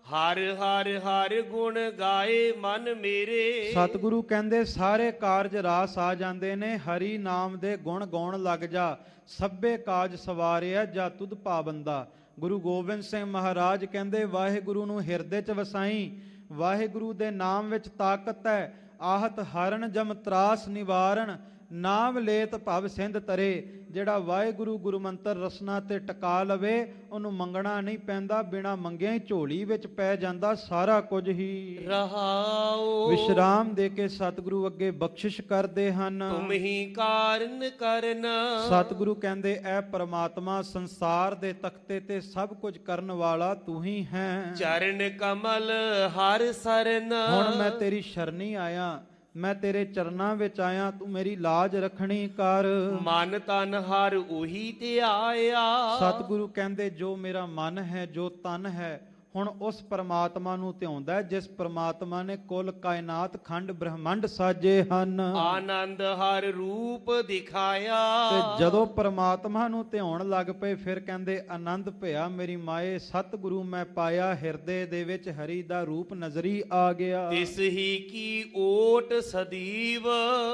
ਹਰ ਹਰ ਹਰ ਗੁਣ ਗਾਏ ਮਨ ਮੇਰੇ। ਸਤਿਗੁਰੂ ਕਹਿੰਦੇ ਸਾਰੇ ਕਾਰਜ ਰਾਸ ਆ ਜਾਂਦੇ ਨੇ, ਹਰੀ ਨਾਮ ਦੇ ਗੁਣ ਗਾਉਣ ਲੱਗ ਜਾ। ਸਭੇ ਕਾਜ ਸਵਾਰਿਆ ਜਾ ਤੁਧ ਪਾਬੰਦਾ। ਗੁਰੂ ਗੋਬਿੰਦ ਸਿੰਘ ਮਹਾਰਾਜ ਕਹਿੰਦੇ ਵਾਹਿਗੁਰੂ ਨੂੰ ਹਿਰਦੇ 'ਚ ਵਸਾਈ। ਵਾਹਿਗੁਰੂ ਦੇ ਨਾਮ ਵਿੱਚ ਤਾਕਤ ਹੈ। ਆਹਤ ਹਰਨ ਜਮ ਤਰਾਸ ਨਿਵਾਰਨ, ਨਾਮ ਲੇਤ ਭਵ ਸਿੰਧ ਤਰੇ। ਜਿਹੜਾ ਵਾਹਿਗੁਰੂ ਗੁਰੂ ਮੰਤਰ ਰਸਨਾ ਤੇ ਟਿਕਾ ਲਵੇ, ਉਹਨੂੰ ਮੰਗਣਾ ਨਹੀਂ ਪੈਂਦਾ, ਬਿਨਾ ਮੰਗਿਆ ਹੀ ਝੋਲੀ ਵਿੱਚ ਪੈ ਜਾਂਦਾ ਸਾਰਾ ਕੁਝ ਹੀ। ਰਹਾਉ ਵਿਸ਼ਰਾਮ ਦੇ ਕੇ ਸਤਿਗੁਰੂ ਅੱਗੇ ਬਖਸ਼ਿਸ਼ ਕਰਦੇ ਹਨ। ਤੁਮ ਹੀ ਕਾਰਨ ਕਰਨ। ਸਤਿਗੁਰੂ ਕਹਿੰਦੇ ਐ ਪਰਮਾਤਮਾ ਸੰਸਾਰ ਦੇ ਤਖਤੇ ਤੇ ਸਭ ਕੁਝ ਕਰਨ ਵਾਲਾ ਤੂੰ ਹੀ ਹੈ। ਚਰਨ ਕਮਲ ਹਰ ਸਰਨ। ਹੁਣ ਮੈਂ ਤੇਰੀ ਸ਼ਰਨੀ ਆਇਆ, ਮੈਂ ਤੇਰੇ ਚਰਨਾਂ ਵਿੱਚ ਆਇਆ, ਤੂੰ ਮੇਰੀ ਲਾਜ ਰੱਖਣੀ ਕਰ। ਮਨ ਤਨ ਹਰ ਉਹੀ ਧਿਆਇਆ। ਸਤਿਗੁਰੂ ਕਹਿੰਦੇ ਜੋ ਮੇਰਾ ਮਨ ਹੈ, ਜੋ ਤਨ ਹੈ, ਹੁਣ ਉਸ ਪਰਮਾਤਮਾ ਨੂੰ ਧਿਆਉਂਦਾ ਹੈ ਜਿਸ ਪਰਮਾਤਮਾ ਨੇ ਕੁੱਲ ਕਾਇਨਾਤ ਖੰਡ ਬ੍ਰਹਮੰਡ ਸਾਜੇ ਹਨ। ਆਨੰਦ ਹਰ ਰੂਪ ਦਿਖਾਇਆ। ਤੇ ਜਦੋਂ ਪਰਮਾਤਮਾ ਨੂੰ ਧਿਆਉਣ ਲੱਗ ਪਏ ਫਿਰ ਕਹਿੰਦੇ ਆਨੰਦ ਭਇਆ ਮੇਰੀ ਮਾਏ, ਸਤਿਗੁਰੂ ਮੈਂ ਪਾਇਆ, ਹਿਰਦੇ ਦੇ ਵਿੱਚ ਹਰੀ ਦਾ ਰੂਪ ਨਜ਼ਰੀ ਆ ਗਿਆ। ਤਿਸ ਹੀ ਕੀ ਓਟ ਸਦੀਵ।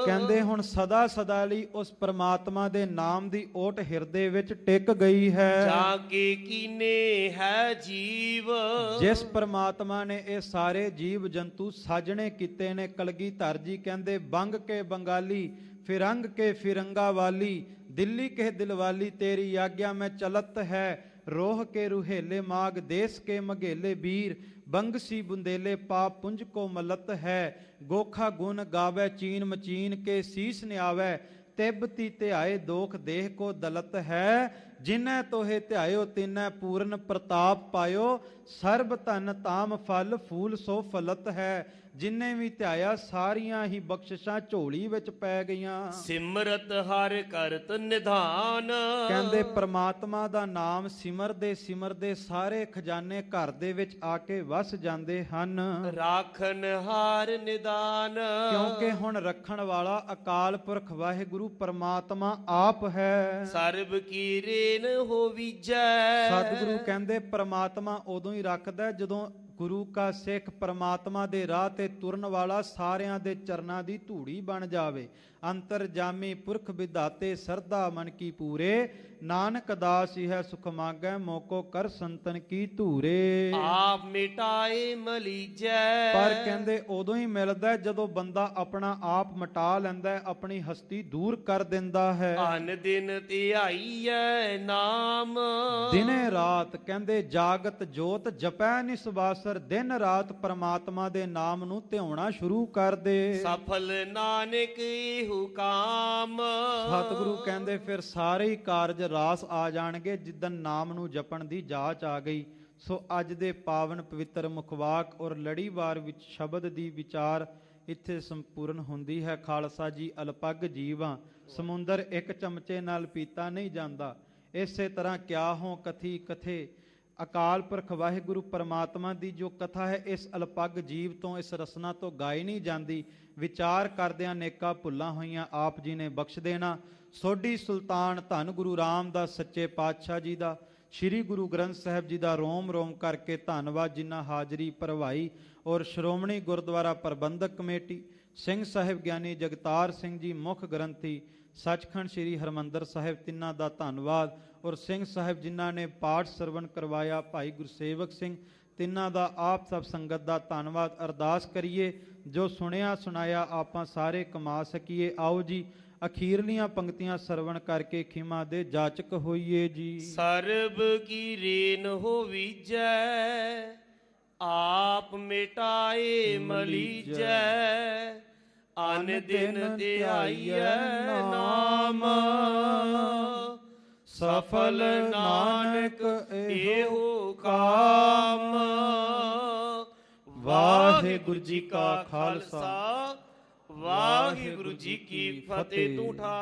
ਕਹਿੰਦੇ ਹੁਣ ਸਦਾ ਸਦਾ ਲਈ ਉਸ ਪਰਮਾਤਮਾ ਦੇ ਨਾਮ ਦੀ ਓਟ ਹਿਰਦੇ ਵਿੱਚ ਟਿਕ ਗਈ ਹੈ। ਜਾਗੇ ਕੀਨੇ ਹੈ ਜੀਵ। ਜਿਸ ਪਰਮਾਤਮਾ ਨੇ ਇਹ ਸਾਰੇ ਜੀਵ ਜੰਤੂ ਸਾਜਣੇ ਕੀਤੇ ਨੇ, ਕਲਗੀਧਰ ਜੀ ਕਹਿੰਦੇ ਬੰਗ ਕੇ ਬੰਗਾਲੀ, ਫਿਰੰਗ ਕੇ ਫਿਰੰਗਾ ਵਾਲੀ, ਦਿੱਲੀ ਕੇ ਦਿਲਵਾਲੀ, ਤੇਰੀ ਆਗਿਆ ਮੈਂ ਚਲਤ ਹੈ, ਰੋਹ ਕੇ ਰੁਹੇਲੇ ਮਾਗ, ਦੇਸ ਕੇ ਮਗੇਲੇ ਵੀਰ, ਬੰਗਸੀ ਬੁੰਦੇਲੇ ਪਾਪ ਪੁੰਜ ਕੋ ਮਲਤ ਹੈ, ਗੋਖਾ ਗੁਣ ਗਾਵੇ ਚੀਨ ਮਚੀਨ ਕੇ ਸੀਸ ਨਿਆਵੇ, ਤਿਬਤੀ ਧਿਆਏ ਦੋਖ ਦੇਹ ਕੋ ਦਲਤ ਹੈ, ਜਿਨੈ ਤੋਹੇ ਧਿਆਇਓ ਤਿਨੈ ਪੂਰਨ ਪ੍ਰਤਾਪ ਪਾਇਓ, ਸਰਬ ਧਨ ਤਾਮ ਫਲ ਫੂਲ ਸੋ ਫਲਤ ਹੈ, ਜਿਨਨੇ ਵੀ ਧਿਆਇਆ ਸਾਰੀਆਂ ਹੀ ਬਖਸ਼ਿਸ਼ਾਂ ਝੋਲੀ ਵਿੱਚ ਪੈ ਗਈਆਂ। ਸਿਮਰਤ ਹਰ ਕਰਤ ਨਿਧਾਨ। ਕਹਿੰਦੇ ਪ੍ਰਮਾਤਮਾ ਦਾ ਨਾਮ ਸਿਮਰਦੇ ਸਾਰੇ ਖਜ਼ਾਨੇ ਘਰ ਦੇ ਵਿੱਚ ਆ ਕੇ ਵਸ ਜਾਂਦੇ ਹਨ। ਰਾਖਨ ਹਾਰ ਨਿਦਾਨ। ਕਿਉਂਕਿ ਹੁਣ ਰੱਖਣ ਵਾਲਾ ਅਕਾਲ ਪੁਰਖ ਵਾਹਿਗੁਰੂ ਪਰਮਾਤਮਾ ਆਪ ਹੈ। ਸਰਬ ਕੀ ਰੇਨ ਹੋਵੀਜੈ। ਸਤਿਗੁਰੂ ਕਹਿੰਦੇ ਪ੍ਰਮਾਤਮਾ ਉਦੋਂ ਹੀ ਰੱਖਦਾ ਜਦੋਂ ਗੁਰੂ ਕਾ ਸਿੱਖ ਪਰਮਾਤਮਾ ਦੇ ਰਾਹ ਤੇ ਤੁਰਨ ਵਾਲਾ ਸਾਰਿਆਂ ਦੇ ਚਰਨਾਂ ਦੀ ਧੂੜੀ ਬਣ ਜਾਵੇ। ਅੰਤਰਜਾਮੀ ਪੁਰਖ ਵਿਧਾਤੇ ਸਰਦਾ ਮਨ ਕੀ ਪੂਰੇ, ਨਾਨਕ ਦਾਸ ਹੈ ਸੁਖ ਮਾਗੈ ਮੋਕੋ ਕਰ ਸੰਤਨ ਕੀ ਧੂਰੇ। ਆਪ ਮਿਟਾਏ ਮਲੀਜੈ। ਪਰ ਕਹਿੰਦੇ ਉਦੋਂ ਹੀ ਮਿਲਦਾ ਜਦੋਂ ਬੰਦਾ ਆਪਣਾ ਆਪ ਮਿਟਾ ਲੈਂਦਾ, ਆਪਣੀ ਹਸਤੀ ਦੂਰ ਕਰ ਦਿੰਦਾ ਹੈ। ਅਨ ਦਿਨ ਧਿਆਈਐ ਨਾਮ। ਦਿਨੇ ਰਾਤ ਕਹਿੰਦੇ ਜਾਗਤ ਜੋਤ ਜਪੈ ਨਿਸਵਾਸਰ, ਦਿਨ ਰਾਤ ਪਰਮਾਤਮਾ ਦੇ ਨਾਮ ਨੂੰ ਧਿਆਉਣਾ ਸ਼ੁਰੂ ਕਰ ਦੇ। ਸਫਲ ਨਾਨਕ ਇਹੋ ਕਾਮ। ਸਤਿਗੁਰੂ ਕਹਿੰਦੇ ਫਿਰ ਸਾਰੇ ਹੀ ਕਾਰਜ ਰਾਸ ਆ ਜਾਣਗੇ ਜਿੱਦਨ ਨਾਮ ਨੂੰ ਜਪਣ ਦੀ ਜਾਚ ਆ ਗਈ। ਸੋ ਅੱਜ ਦੇ ਪਾਵਨ ਪਵਿੱਤਰ ਮੁਖਵਾਕ ਔਰ ਲੜੀਵਾਰ ਵਿੱਚ ਸ਼ਬਦ ਦੀ ਵਿਚਾਰ ਇੱਥੇ ਸੰਪੂਰਨ ਹੁੰਦੀ ਹੈ। ਖਾਲਸਾ ਜੀ ਅਲਪੱਗ ਜੀਵਾਂ, ਸਮੁੰਦਰ ਇੱਕ ਚਮਚੇ ਨਾਲ ਪੀਤਾ ਨਹੀਂ ਜਾਂਦਾ। ਇਸੇ ਤਰ੍ਹਾਂ ਕਿਆ ਹੋ ਕਥੀ ਕਥੇ, ਅਕਾਲ ਪੁਰਖ ਵਾਹਿਗੁਰੂ ਪਰਮਾਤਮਾ ਦੀ ਜੋ ਕਥਾ ਹੈ ਇਸ ਅਲਪੱਗ ਜੀਵ ਤੋਂ, ਇਸ ਰਸਨਾ ਤੋਂ ਗਾਈ ਨਹੀਂ ਜਾਂਦੀ। ਵਿਚਾਰ ਕਰਦਿਆਂ ਨੇਕਾਂ ਭੁੱਲਾਂ ਹੋਈਆਂ ਆਪ ਜੀ ਨੇ ਬਖਸ਼ ਦੇਣਾ। ਸੋਢੀ ਸੁਲਤਾਨ ਧੰਨ ਗੁਰੂ ਰਾਮਦਾਸ ਸੱਚੇ ਪਾਤਸ਼ਾਹ ਜੀ ਦਾ, ਸ੍ਰੀ ਗੁਰੂ ਗ੍ਰੰਥ ਸਾਹਿਬ ਜੀ ਦਾ ਰੋਮ ਰੋਮ ਕਰਕੇ ਧੰਨਵਾਦ ਜਿਨ੍ਹਾਂ ਹਾਜ਼ਰੀ ਭਰਵਾਈ। ਔਰ ਸ਼੍ਰੋਮਣੀ ਗੁਰਦੁਆਰਾ ਪ੍ਰਬੰਧਕ ਕਮੇਟੀ, ਸਿੰਘ ਸਾਹਿਬ ਗਿਆਨੀ ਜਗਤਾਰ ਸਿੰਘ ਜੀ ਮੁੱਖ ਗ੍ਰੰਥੀ, ਸੱਚਖੰਡ ਸ੍ਰੀ ਹਰਿਮੰਦਰ ਸਾਹਿਬ, ਤਿੰਨਾਂ ਦਾ ਧੰਨਵਾਦ। ਔਰ ਸਿੰਘ ਸਾਹਿਬ ਜਿਨ੍ਹਾਂ ਨੇ ਪਾਠ ਸਰਵਣ ਕਰਵਾਇਆ, ਭਾਈ ਗੁਰਸੇਵਕ ਸਿੰਘ, ਤਿੰਨਾਂ ਦਾ ਆਪ ਸਭ ਸੰਗਤ ਦਾ ਧੰਨਵਾਦ। ਅਰਦਾਸ ਕਰੀਏ ਜੋ ਸੁਣਿਆ ਸੁਣਾਇਆ ਆਪਾਂ ਸਾਰੇ ਕਮਾ ਸਕੀਏ। ਆਓ ਜੀ ਅਖੀਰਲੀਆਂ ਪੰਕਤੀਆਂ ਸਰਵਣ ਕਰਕੇ ਖਿਮਾ ਦੇ ਜਾਚਕ ਹੋਈਏ ਜੀ। ਸਰਬ ਕੀ ਰੇਨ ਹੋਵੀਜੈ, ਆਪ ਮਿਟਾਏ ਮਲੀਜੈ, ਅਨ ਦਿਨ ਧਿਆਈਐ ਨਾਮ, ਸਫਲ ਨਾਨਕ ਇਹੋ ਕਾਮ। ਵਾਹਿਗੁਰੂ ਜੀ ਕਾ ਖਾਲਸਾ, ਵਾਹਿਗੁਰੂ ਜੀ ਕੀ ਫਤਿਹ। ਤੂੰ ਠਾ